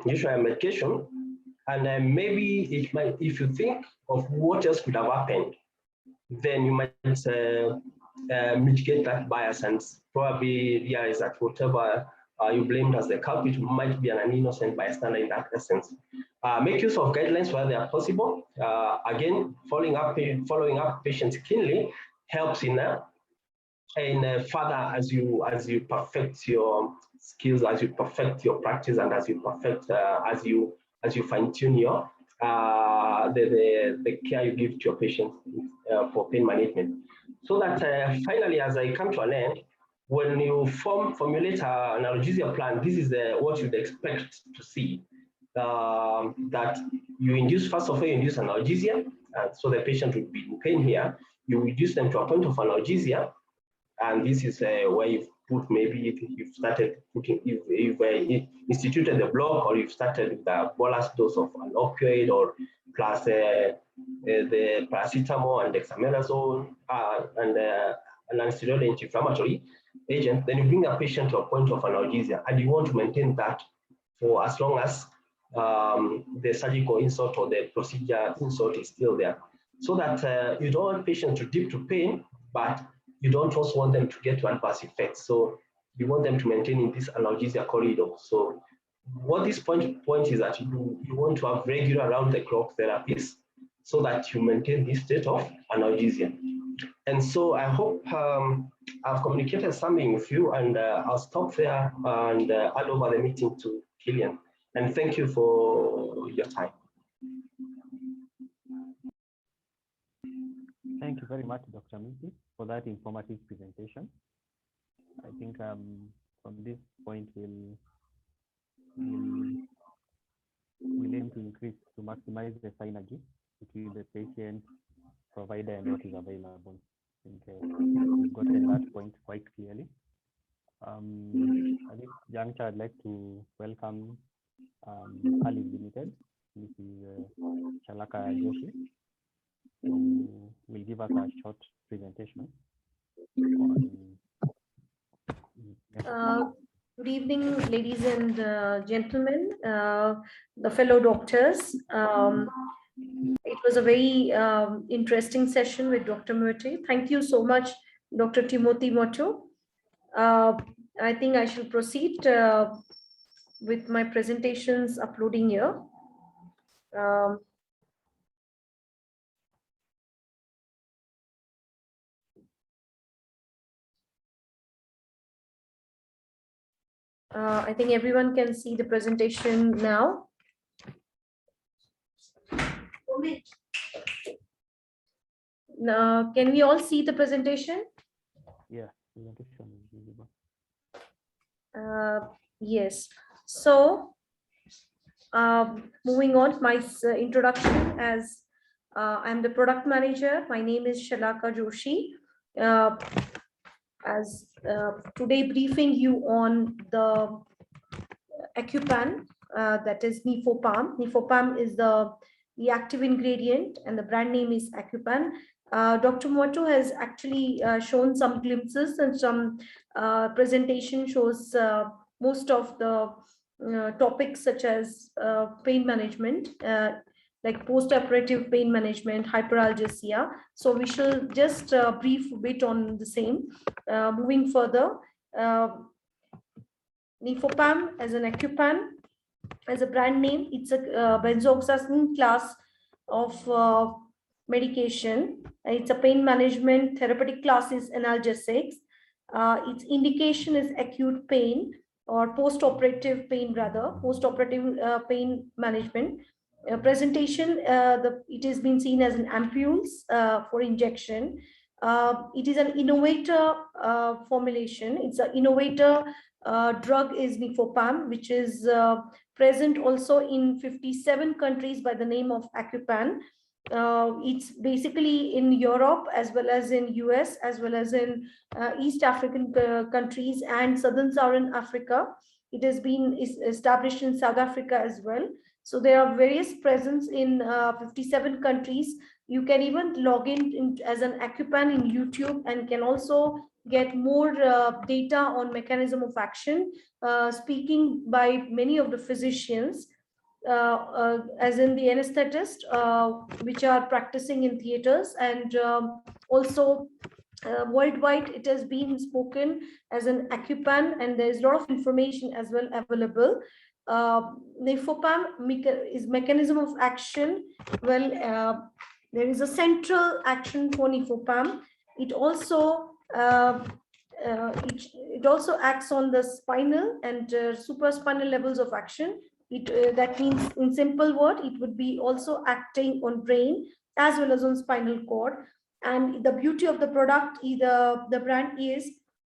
usual medication. And maybe it might, if you think of what else could have happened, then you might mitigate that bias and probably realize that whatever you blamed as the culprit might be an innocent bystander in that essence. Make use of guidelines where they are possible. Again, following up patients keenly helps in further as you perfect your skills, as you perfect your practice, and as you perfect as you fine-tune your the care you give to your patients for pain management. So that finally, as I come to an end, when you formulate an analgesia plan, this is what you'd expect to see. That you induce, first of all, you induce analgesia, so the patient will be in pain here. You reduce them to a point of analgesia, and this is where you've put, maybe if you've started putting, you've instituted the block, or you've started with a bolus dose of an opioid, or plus the paracetamol and dexamethasone and an non-steroidal anti-inflammatory agent. Then you bring a patient to a point of analgesia, and you want to maintain that for as long as the surgical insult or the procedure insult is still there, so that you don't want patients to dip to pain, but you don't also want them to get to adverse effects. So you want them to maintain in this analgesia corridor. So what this point is that you want to have regular round-the-clock therapies so that you maintain this state of analgesia. And so I hope I've communicated something with you, and I'll stop there and hand over the meeting to Killian. And thank you for your time. Thank you very much, Dr. Mwiti, for that informative presentation. I think from this point, we'll aim to maximize the synergy between the patient, provider, and what is available. I think we've gotten that point quite clearly. At this juncture, I'd like to welcome Harleys Limited, Mrs. Chalaka Joshi. who will give us a short presentation on Good evening, ladies and gentlemen, the fellow doctors. It was a very interesting session with Dr. Mwiti. Thank you so much, Dr. Timothy Motto. I think I shall proceed with my presentations uploading here. I think everyone can see the presentation now. Now, can we all see the presentation? yeah, presentation is visible. Yes. So, moving on, my introduction as I'm the product manager. My name is Shalaka Joshi. As today briefing you on the Acupan, that is nephropam. Nephropam is the active ingredient and the brand name is Acupan. Dr. Motto has actually shown some glimpses and some presentation shows most of the topics such as pain management, like post-operative pain management, hyperalgesia. So we shall just brief a bit on the same. Moving further, nephropam as an Acupan, as a brand name, it's a benzoxazine class of medication. It's a pain management therapeutic class is analgesics. Its indication is acute pain or post-operative pain, rather post-operative pain management. Presentation, it has been seen as an ampules for injection. It is an innovator formulation. It's an innovator drug is nephropam, which is present also in 57 countries by the name of Acupan. It's basically in Europe as well as in US as well as in East African countries and Southern Africa. It has been established in South Africa as well. So there are various presence in 57 countries. You can even log in as an Acupan in YouTube and can also get more data on mechanism of action, speaking by many of the physicians, as in the anesthetist, which are practicing in theaters, and also worldwide it has been spoken as an Acupan, and there is a lot of information as well available. Nephropam is mechanism of action. Well, there is a central action for nephropam. It also it also acts on the spinal and supraspinal levels of action. That means, in simple word, it would be also acting on brain as well as on spinal cord. And the beauty of the product, the brand is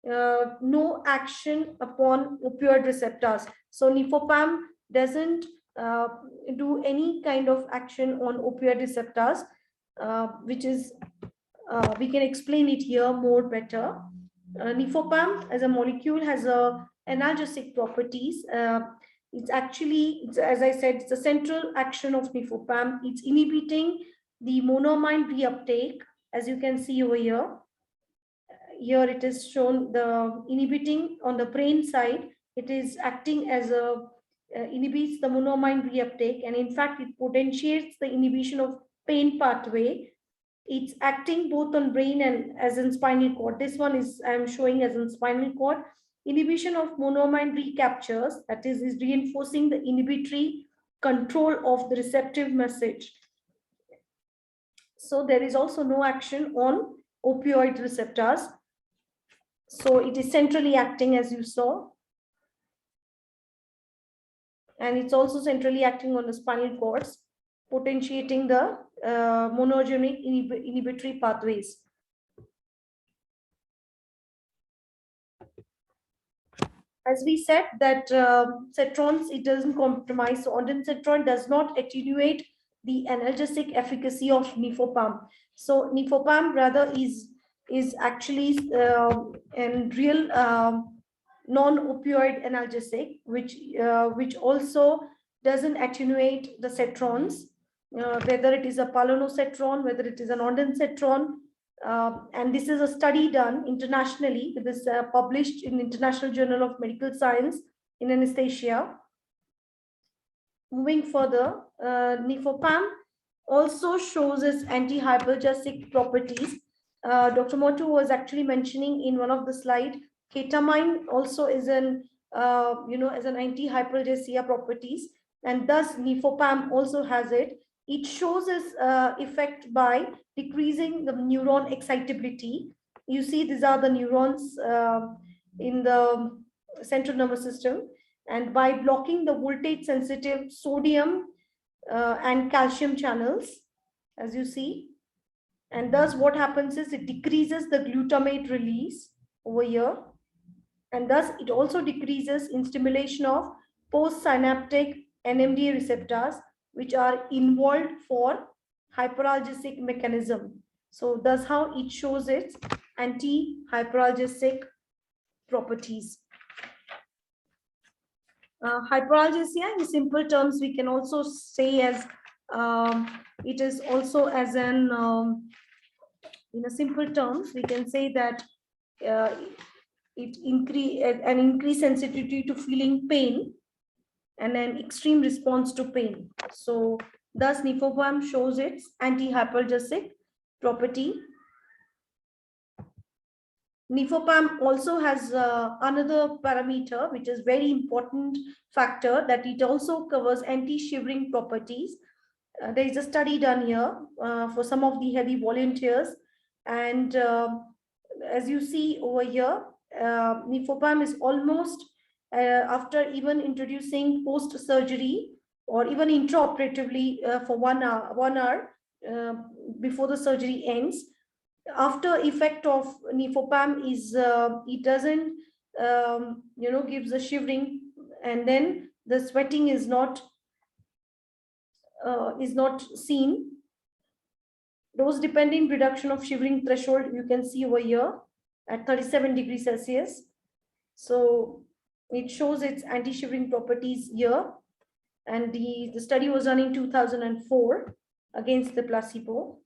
no action upon opioid receptors. So nephropam doesn't do any kind of action on opioid receptors, which is we can explain it here more better. Nephropam as a molecule has analgesic properties. It's actually, as I said, it's a central action of nephropam. It's inhibiting the monoamine reuptake, as you can see over here. Here it is shown the inhibiting on the brain side. It is acting as a inhibits the monoamine reuptake, and in fact it potentiates the inhibition of pain pathway. It's acting both on brain and as in spinal cord. This one is I'm showing as in spinal cord. Inhibition of monoamine recaptures, that is reinforcing the inhibitory control of the receptive message. So there is also no action on opioid receptors. So it is centrally acting, as you saw. And it's also centrally acting on the spinal cords, potentiating the monogenic inhibitory pathways. As we said that cetrons, it doesn't compromise. So ondansetron does not attenuate the analgesic efficacy of nephropam. So nephropam rather is actually a real non-opioid analgesic, which also doesn't attenuate the cetrons. whether it is a palonosetron, whether it is an ondansetron. And this is a study done internationally. It is published in International Journal of Medical Science in Anesthesia. Moving further, nephropam also shows its anti-hypergesic properties. Dr. Motu was actually mentioning in one of the slides, ketamine also is an, as an anti-hypergesia properties, and thus nephropam also has it. It shows its effect by decreasing the neuron excitability. You see, these are the neurons in the central nervous system, and by blocking the voltage sensitive sodium and calcium channels, as you see. And thus what happens is it decreases the glutamate release over here. And thus it also decreases in stimulation of postsynaptic NMDA receptors, which are involved for hyperalgesic mechanism. So that's how it shows its anti-hyperalgesic properties. Hyperalgesia, in simple terms, we can also say as it is also as an in a simple terms, we can say that it increase sensitivity to feeling pain and an extreme response to pain. So thus nephropam shows its anti-hyperalgesic property. Nephropam also has another parameter, which is very important factor, that it also covers anti-shivering properties. There is a study done here for some of the healthy volunteers. And as you see over here, nephropam is almost after even introducing post-surgery or even intraoperatively for 1 hour before the surgery ends. After effect of nephropam is it doesn't gives a shivering, and then the sweating is not seen. Dose dependent reduction of shivering threshold you can see over here at 37 degrees Celsius. So it shows its anti-shivering properties here, and the study was done in 2004 against the placebo.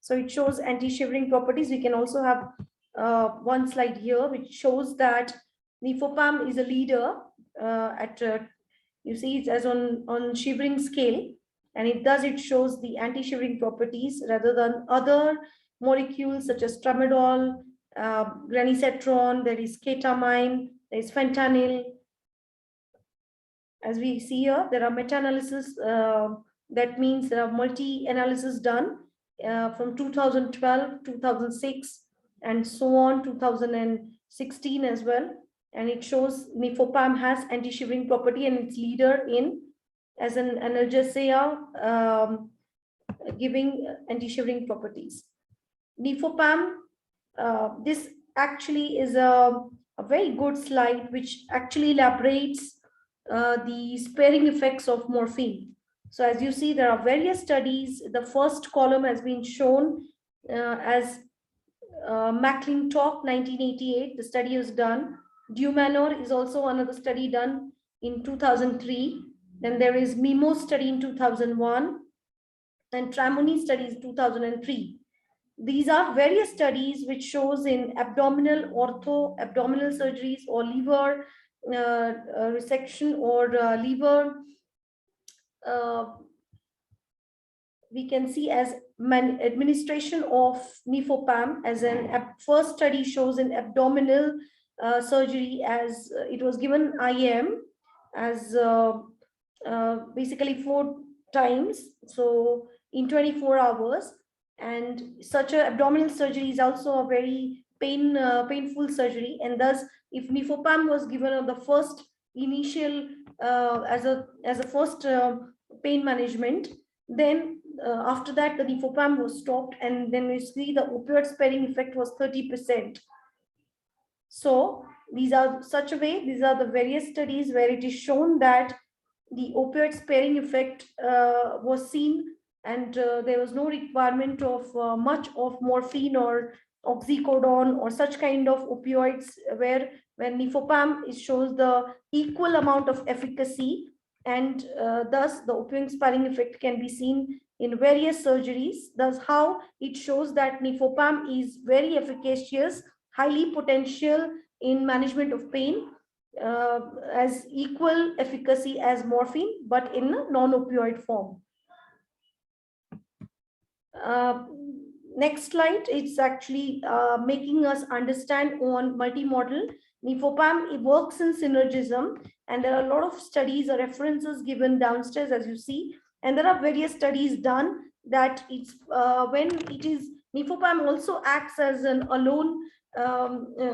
So it shows anti-shivering properties. We can also have one slide here which shows that nephropam is a leader at you see it's as on shivering scale, and it shows the anti-shivering properties rather than other molecules such as tramadol, granisetron, there is ketamine, there is fentanyl. As we see here, there are meta-analysis, that means there are multi-analysis done from 2012, 2006, and so on, 2016 as well. And it shows nephropam has anti-shivering property, and it's leader in as an analgesia, giving anti-shivering properties. Nephropam, this actually is a very good slide which actually elaborates the sparing effects of morphine. So as you see, there are various studies. The first column has been shown as McClintock 1988. The study is done. Dumanor is also another study done in 2003. Then there is MIMO study in 2001 and Tramoni study in 2003. These are various studies which shows in abdominal, ortho-abdominal surgeries or liver resection or liver, we can see as administration of nephropam as an first study shows in abdominal surgery as it was given IM as basically 4 times, so in 24 hours. And such a abdominal surgery is also a very painful surgery, and thus if nephropam was given on the first initial as a first pain management, then after that the nephropam was stopped, and then we see the opioid sparing effect was 30%. So these are such a way, these are the various studies where it is shown that the opioid sparing effect was seen, and there was no requirement of much of morphine or oxycodone or such kind of opioids, where when nephropam shows the equal amount of efficacy and thus the opioid-sparing effect can be seen in various surgeries. Thus how it shows that nephropam is very efficacious, highly potential in management of pain, as equal efficacy as morphine, but in a non-opioid form. Next slide, it's actually making us understand on multimodal. Nephropam, it works in synergism, and there are a lot of studies or references given downstairs, as you see, and there are various studies done that it's when it is, nephropam also acts as an alone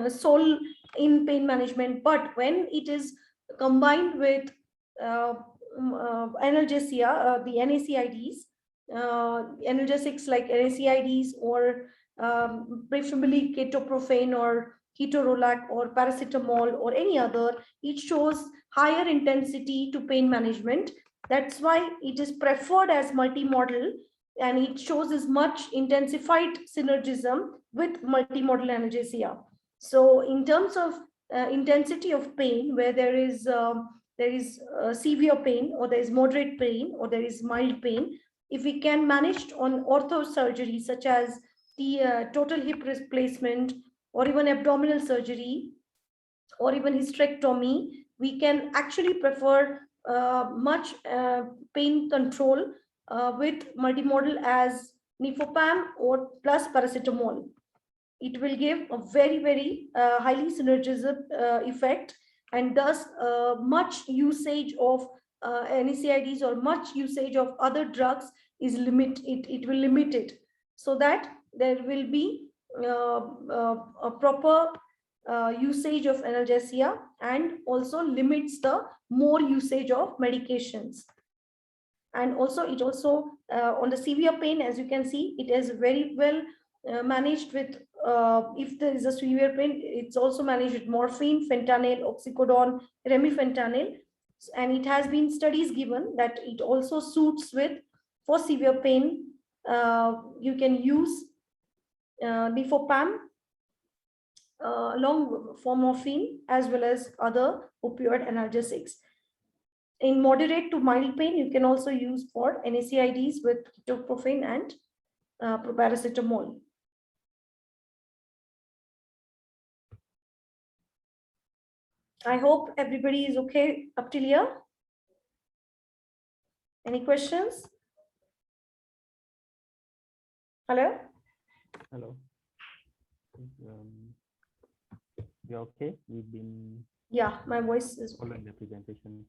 sole in pain management, but when it is combined with analgesia, the NSAIDs, analgesics like NSAIDs or preferably ketoprofen or ketorolac or paracetamol or any other, it shows higher intensity to pain management. That's why it is preferred as multimodal, and it shows as much intensified synergism with multimodal analgesia. So in terms of intensity of pain, where there is severe pain, or there is moderate pain, or there is mild pain, if we can manage on ortho surgery, such as the total hip replacement, or even abdominal surgery, or even hysterectomy, we can actually prefer much pain control with multimodal as nephropam or plus paracetamol. It will give a very, very highly synergistic effect, and thus much usage of NSAIDs or much usage of other drugs is it will limit it, so that there will be a proper usage of analgesia, and also limits the more usage of medications. And also it also on the severe pain, as you can see, it is very well managed with if there is a severe pain, it's also managed with morphine, fentanyl, oxycodone, remifentanil, and it has been studies given that it also suits with, for severe pain, you can use nephropam along for morphine as well as other opioid analgesics. In moderate to mild pain, you can also use for NSAIDs with ketoprofen and paracetamol. I hope everybody is okay up till here. Any questions? Hello? Hello. You're okay? We've been... Yeah, my voice is following the presentation.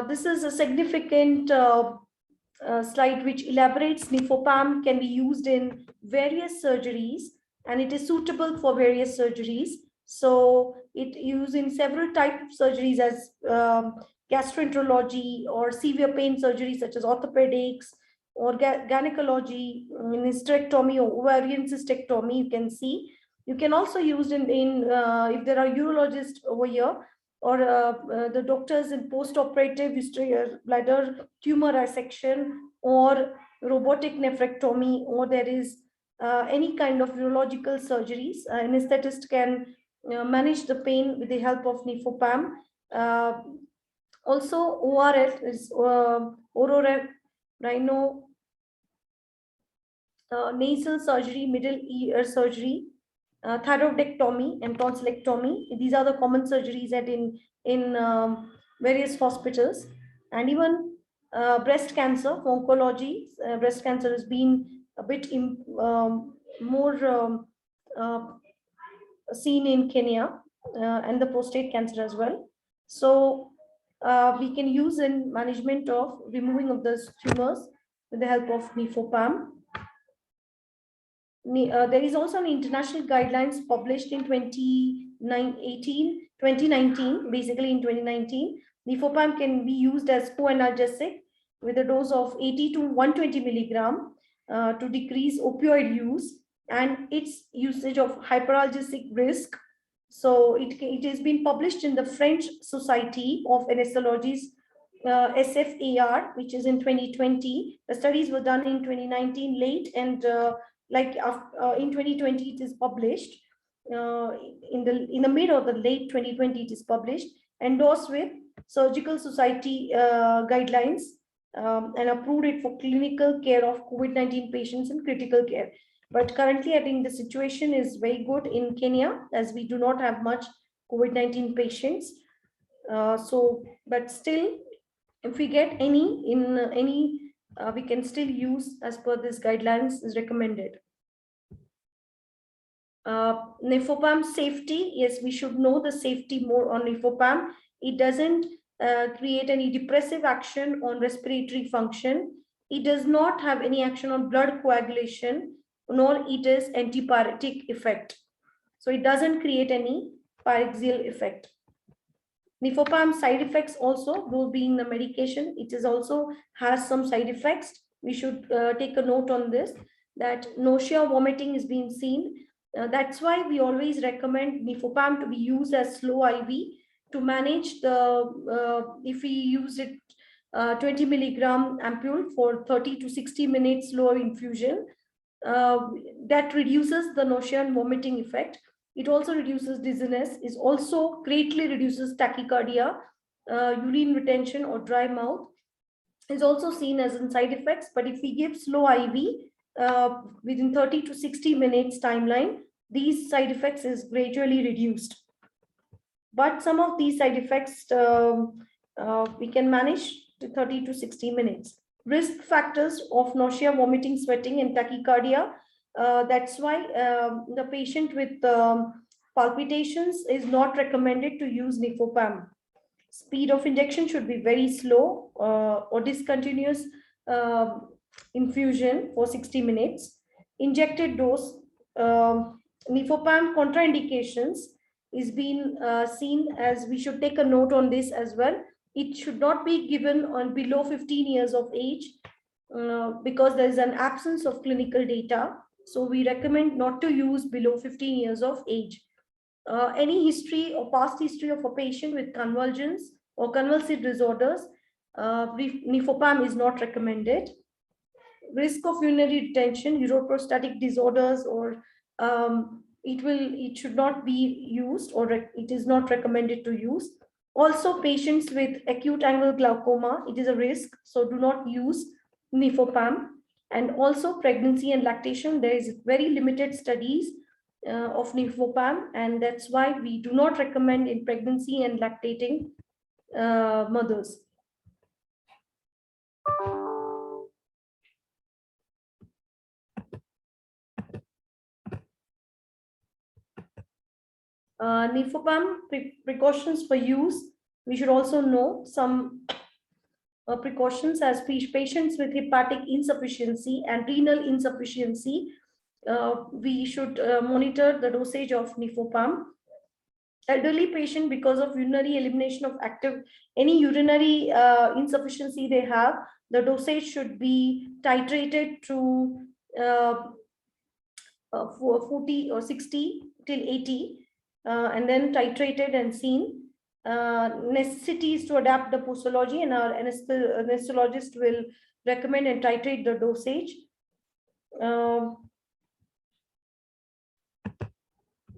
This is a significant slide which elaborates nephropam can be used in various surgeries, and it is suitable for various surgeries. So it used in several types of surgeries, as gastroenterology or severe pain surgery such as orthopedics, or gynecology, hysterectomy or ovarian cystectomy. You can see. You can also use in if there are urologists over here, or the doctors in postoperative bladder tumor resection, or robotic nephrectomy, or there is any kind of urological surgeries. Anesthetist can manage the pain with the help of nephropam. Also, ORS is oral rhino nasal surgery, middle ear surgery, thyroidectomy and tonsillectomy. These are the common surgeries that in various hospitals. And even breast cancer, oncology, breast cancer has been a bit more seen in Kenya, and the prostate cancer as well. So we can use in management of removing of those tumors with the help of nephropam. There is also an international guidelines published in 2019, basically in 2019. Nephropam can be used as co-analgesic with a dose of 80 to 120 milligram to decrease opioid use and its usage of hyperalgesic risk. So it has been published in the French Society of Anesthesiologists, SFAR, which is in 2020. The studies were done in 2019 late, and in 2020 it is published. In the mid or the late 2020 it is published, endorsed with Surgical Society guidelines and approved it for clinical care of COVID-19 patients in critical care. But currently, I think the situation is very good in Kenya, as we do not have much COVID-19 patients. But still, if we get any in any, we can still use as per this guidelines is recommended. Nephropam safety, yes, we should know the safety more on nephropam. It doesn't create any depressive action on respiratory function. It does not have any action on blood coagulation, nor it is antipyretic effect. So it doesn't create any pyrexial effect. Nephropam side effects also, though being the medication, it is also has some side effects. We should take a note on this, that nausea, vomiting is being seen. That's why we always recommend nephropam to be used as slow IV to manage the, if we use it 20 milligram ampule for 30 to 60 minutes slow infusion, that reduces the nausea and vomiting effect. It also reduces dizziness, it also greatly reduces tachycardia, urine retention or dry mouth is also seen as in side effects. But if we give slow IV within 30 to 60 minutes timeline, these side effects is gradually reduced. But some of these side effects we can manage to 30 to 60 minutes. Risk factors of nausea, vomiting, sweating, and tachycardia. That's why the patient with palpitations is not recommended to use nephropam. Speed of injection should be very slow or discontinuous infusion for 60 minutes. Injected dose, nephropam contraindications is being seen as, we should take a note on this as well. It should not be given on below 15 years of age because there is an absence of clinical data. So we recommend not to use below 15 years of age. Any history or past history of a patient with convulsions or convulsive disorders, nephropam is not recommended. Risk of urinary retention, uroprostatic disorders, or it should not be used, or it is not recommended to use. Also, patients with acute angle glaucoma, it is a risk, so do not use nephropam. And also pregnancy and lactation, there is very limited studies of nephropam, and that's why we do not recommend in pregnancy and lactating mothers. Nephropam precautions for use. We should also know some precautions as patients with hepatic insufficiency and renal insufficiency. We should monitor the dosage of nephropam. Elderly patient, because of urinary elimination of active, any urinary insufficiency they have, the dosage should be titrated to 40 or 60 till 80, and then titrated and seen. Necessity is to adapt the posology, and our anesthesiologist will recommend and titrate the dosage.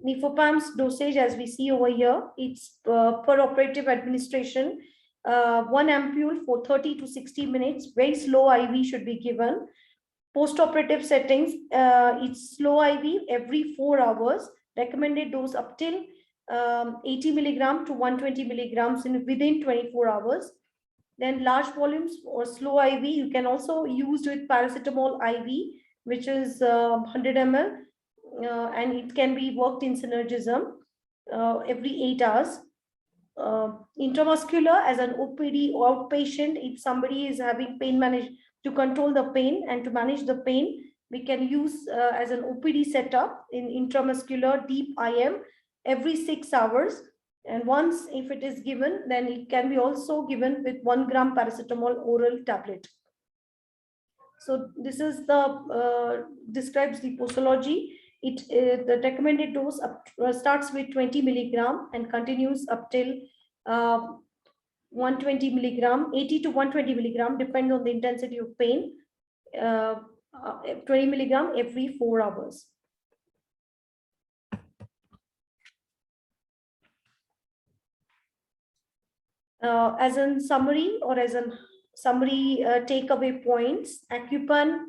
Nephropam's dosage, as we see over here, it's per operative administration. 1 ampule for 30 to 60 minutes. Very slow IV should be given. Post-operative settings, it's slow IV every 4 hours. Recommended dose up till 80 milligram to 120 milligrams within 24 hours. Then large volumes or slow IV, you can also use with paracetamol IV, which is 100 ml. And it can be worked in synergism every 8 hours. Intramuscular as an OPD or outpatient, if somebody is having pain management to control the pain and to manage the pain, we can use as an OPD setup in intramuscular deep IM every 6 hours. And once if it is given, then it can be also given with 1 gram paracetamol oral tablet. So this is the describes the posology. The recommended dose starts with 20 milligram and continues up till 120 milligram, 80 to 120 milligram, depending on the intensity of pain. 20 milligram every 4 hours. As a summary or as a summary takeaway points, Accupan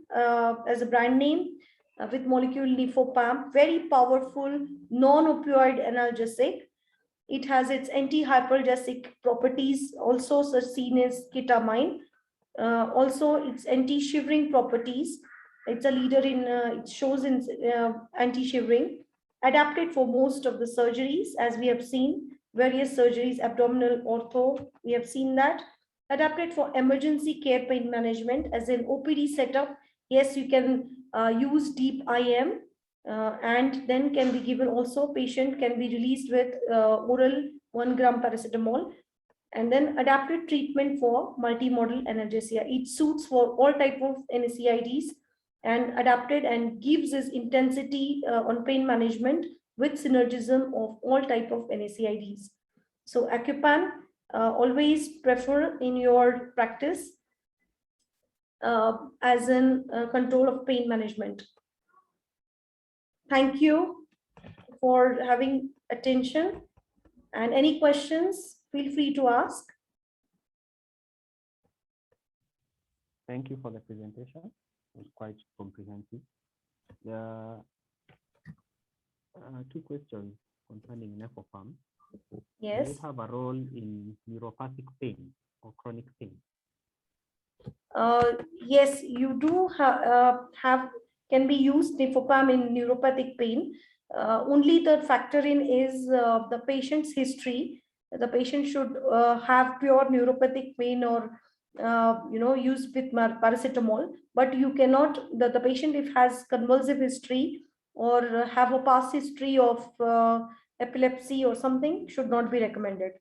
as a brand name with molecule nephropam, very powerful non-opioid analgesic. It has its anti-hypergesic properties, also seen as ketamine. Also, its anti-shivering properties. It's a leader in, it shows in anti-shivering, adapted for most of the surgeries, as we have seen, various surgeries, abdominal, ortho, we have seen that. Adapted for emergency care pain management as an OPD setup. Yes, you can use deep IM and then can be given also, patient can be released with oral 1 gram paracetamol. And then adapted treatment for multimodal analgesia. It suits for all type of NSAIDs and adapted and gives us intensity on pain management with synergism of all type of NSAIDs. So Accupan, always prefer in your practice as in control of pain management. Thank you for having attention, and any questions, feel free to ask. Thank you for the presentation. It was quite comprehensive. There are 2 questions concerning nephropam. Yes. Does it have a role in neuropathic pain or chronic pain? Yes, you do can be used nephropam in neuropathic pain. Only the factor in is the patient's history. The patient should have pure neuropathic pain or used with paracetamol, but you cannot, the patient if has convulsive history or have a past history of epilepsy or something, should not be recommended.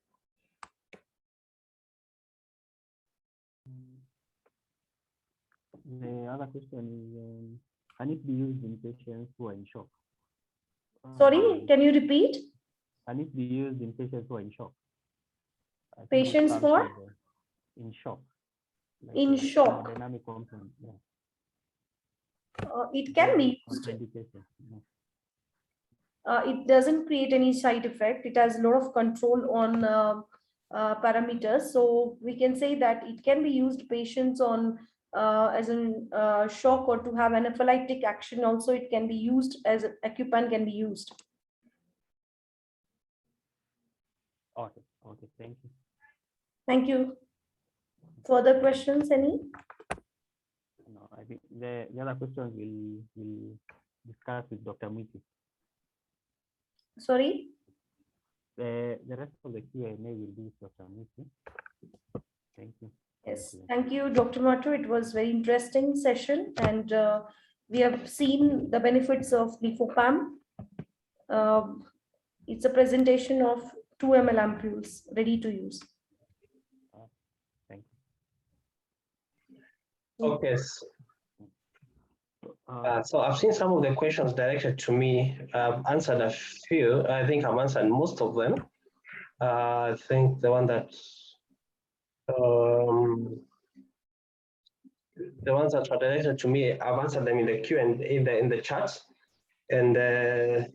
The other question is, can it be used in patients who are in shock? Sorry, can you repeat? Can it be used in patients who are in shock? Patients for? In shock. Like in shock. Dynamic component. Yeah. It can be used. It doesn't create any side effect. It has a lot of control on parameters. So we can say that it can be used patients on as in shock or to have anaphylactic action. Also, it can be used as Accupan can be used. Okay. Okay. Thank you. Thank you. Further questions, any? No, I think the other questions we'll discuss with Dr. Mwiti. Sorry? The rest of the Q&A will be with Dr. Mwiti. Thank you. Yes, thank you, Dr. Mato. It was very interesting session, and we have seen the benefits of nephropam. It's a presentation of 2 ml ampules ready to use. Thank you. Okay. So I've seen some of the questions directed to me. I've answered a few. I think I've answered most of them. I think the one that the ones that were directed to me, I've answered them in the Q&A in the chat, and they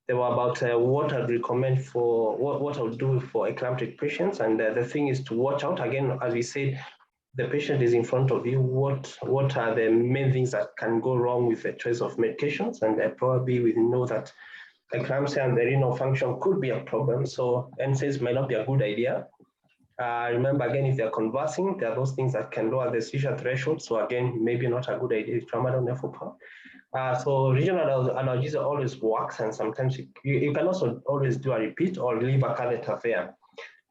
were about what I'd recommend for what I would do for eclamptic patients. And the thing is to watch out. Again, as we said, the patient is in front of you. What are the main things that can go wrong with the choice of medications? And probably we know that eclampsia and the renal function could be a problem. So NSAIDs might not be a good idea. Remember, again, if they're conversing, there are those things that can lower the seizure threshold. So again, maybe not a good idea, tramadol, nephropam. So regional analgesia always works, and sometimes you can also always do a repeat or leave a catheter there.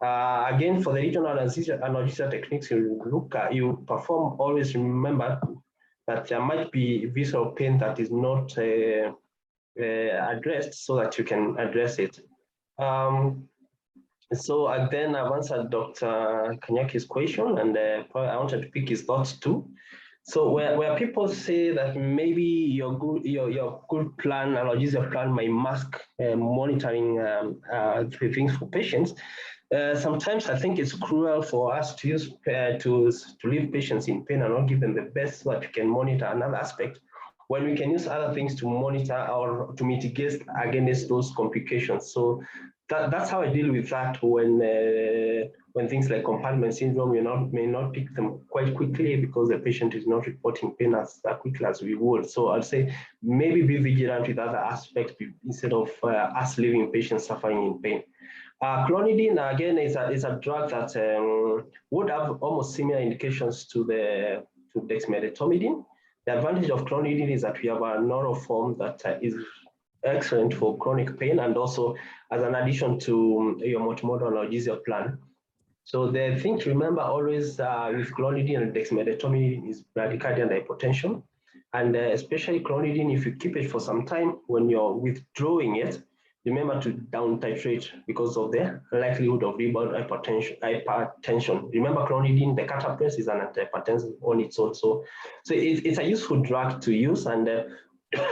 Again, for the regional analgesia techniques you look at, you perform, always remember that there might be visceral pain that is not addressed, so that you can address it. So then I've answered Dr. Kanyaki's question, and I wanted to pick his thoughts too. So where people say that maybe your good plan, analgesia plan, might mask monitoring the things for patients. Sometimes I think it's cruel for us to use to leave patients in pain and not give them the best so that we can monitor another aspect, when we can use other things to monitor or to mitigate against those complications. So that's how I deal with that when things like compartment syndrome may not pick them quite quickly because the patient is not reporting pain as quickly as we would. So I'd say maybe be vigilant with other aspects instead of us leaving patients suffering in pain. Clonidine, again, is a drug that would have almost similar indications to dexmedetomidine. The advantage of clonidine is that we have an oral form that is excellent for chronic pain and also as an addition to your multimodal analgesia plan. So the thing to remember always with clonidine and dexmedetomidine is bradycardia and hypotension. And especially clonidine, if you keep it for some time, when you're withdrawing it, remember to down titrate because of the likelihood of rebound hypertension. Remember clonidine, the catapres is an antihypertensive on its own. So it's a useful drug to use. And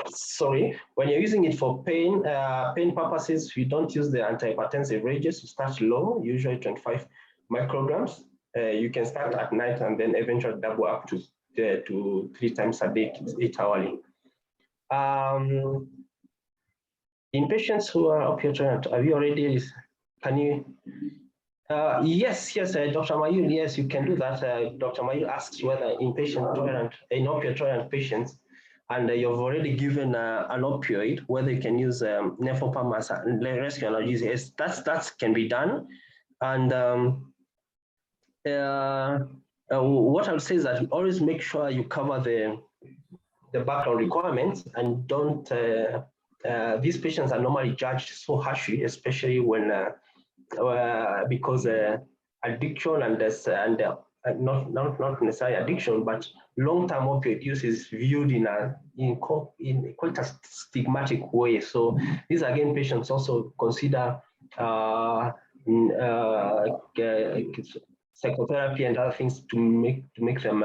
sorry, when you're using it for pain purposes, we don't use the antihypertensive ranges. You start low, usually 25 micrograms. You can start at night and then eventually double up to 3 times a day, 8 hourly. In patients who are opioid tolerant, have you already, can you? Yes, Dr. Mayul, yes, you can do that. Dr. Mayul asks whether in opioid tolerant patients, and you've already given an opioid, whether you can use nephropam as a rescue analgesia. Yes, that can be done. And what I would say is that always make sure you cover the background requirements and don't. These patients are normally judged so harshly, especially when because addiction and not necessarily addiction, but long-term opioid use is viewed in quite a stigmatic way. So these again patients also consider psychotherapy and other things to make them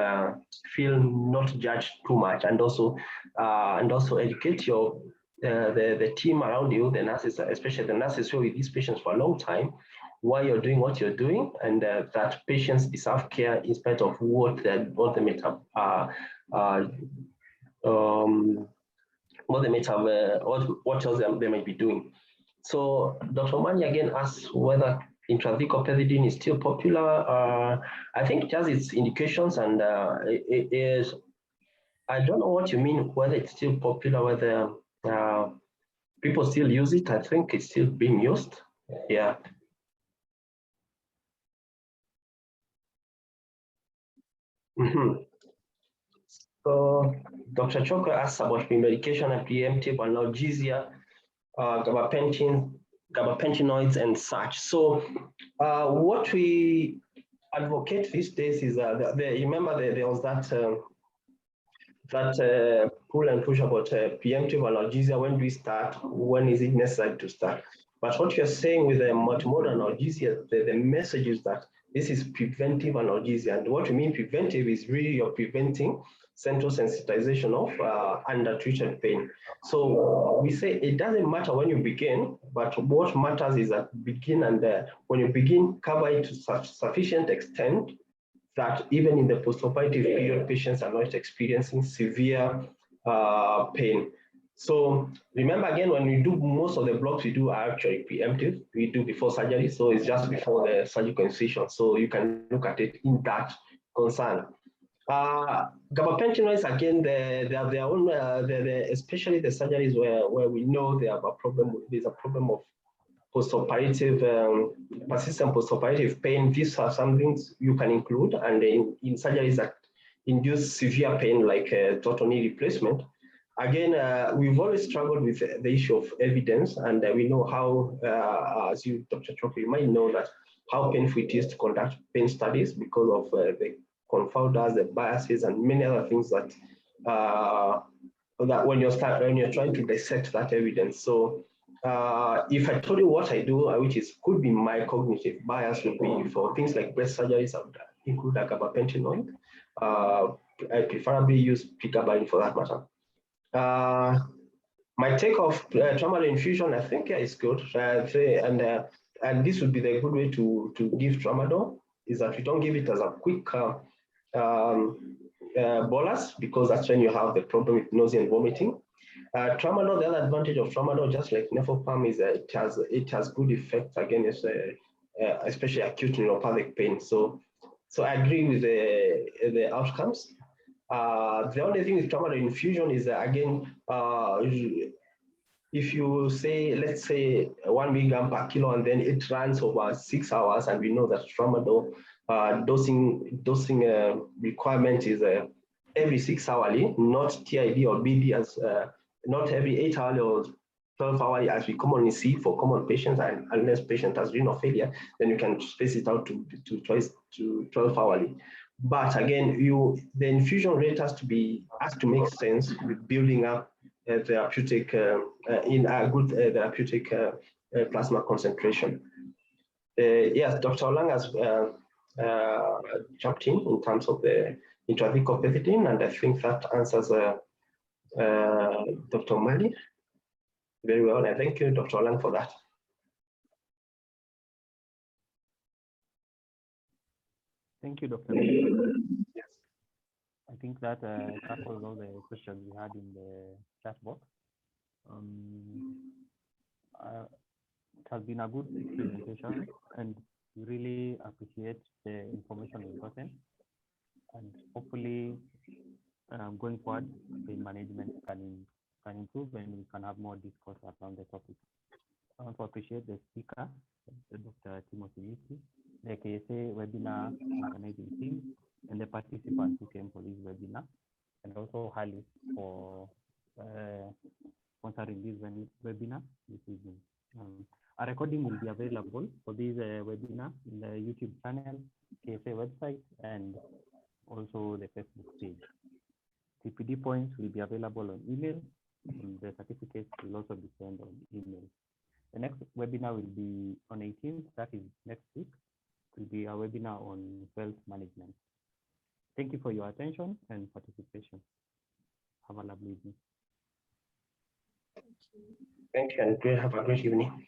feel not judged too much, and also educate your the team around you, the nurses, especially the nurses who are with these patients for a long time, why you're doing what you're doing, and that patients deserve care in spite of what they may have what else they might be doing. So Dr. Mani again asks whether intrathecal pethidine is still popular. I think it has its indications, and it is. I don't know what you mean, whether it's still popular, whether people still use it. I think it's still being used. Yeah. So Dr. Choko asks about pre-medication and preemptive analgesia, gabapentinoids and such. So what we advocate these days is remember there was that pull and push about preemptive analgesia. When do we start? When is it necessary to start? But what you're saying with the multimodal analgesia, the message is that this is preventive analgesia. And what we mean preventive is really you're preventing central sensitization of undertreated pain. So we say it doesn't matter when you begin, but what matters is that begin, and when you begin, cover it to sufficient extent that even in the postoperative period, patients are not experiencing severe pain. So remember again, when we do most of the blocks we do are actually preemptive. We do before surgery, so it's just before the surgical incision. So you can look at it in that concern. Gabapentinoids, again, they have their own, especially the surgeries where we know they have a problem. There's a problem of postoperative, persistent postoperative pain. These are some things you can include, and in surgeries that induce severe pain, like total knee replacement. Again, we've always struggled with the issue of evidence, and we know how, as you, Dr. Choko, you might know that how painful it is to conduct pain studies because of the confounders, the biases, and many other things that that when you're trying to dissect that evidence. So if I told you what I do, which could be my cognitive bias, would be for things like breast surgeries, I would include a gabapentinoid. I preferably use pregabalin for that matter. My take of tramadol infusion, I think is good. And this would be the good way to give tramadol, is that we don't give it as a quick bolus, because that's when you have the problem with nausea and vomiting. Tramadol, the other advantage of tramadol, just like nephropam, is that it has good effects against especially acute neuropathic pain. So I agree with the outcomes. The only thing with tramadol infusion is again, if you say, let's say 1 milligram per kilo, and then it runs over 6 hours, and we know that tramadol dosing requirement is every 6 hourly, not TID or BD as not every 8 hourly or 12 hourly as we commonly see for common patients, and unless patient has renal failure, then you can space it out to 12 hourly. But again, the infusion rate has to make sense with building up therapeutic in a good therapeutic plasma concentration. Yes, Dr. Olang has jumped in terms of the intrathecal pethidine, and I think that answers Dr. Mali very well. And thank you, Dr. Olang, for that. Thank you, Dr. Yes. I think that tackles all the questions we had in the chat box. It has been a good presentation, and we really appreciate the information we've gotten. And hopefully, going forward, pain management can improve, and we can have more discourse around the topic. I want to appreciate the speaker, Dr. Mwiti, the KSA webinar organizing team, and the participants who came for this webinar, and also Harleys for sponsoring this webinar this evening. A recording will be available for this webinar in the YouTube channel, KSA website, and also the Facebook page. TPD points will be available on email, and the certificates will also be sent on email. The next webinar will be on 18th, that is next week. It will be a webinar on wealth management. Thank you for your attention and participation. Have a lovely evening. Thank you, and have a great evening.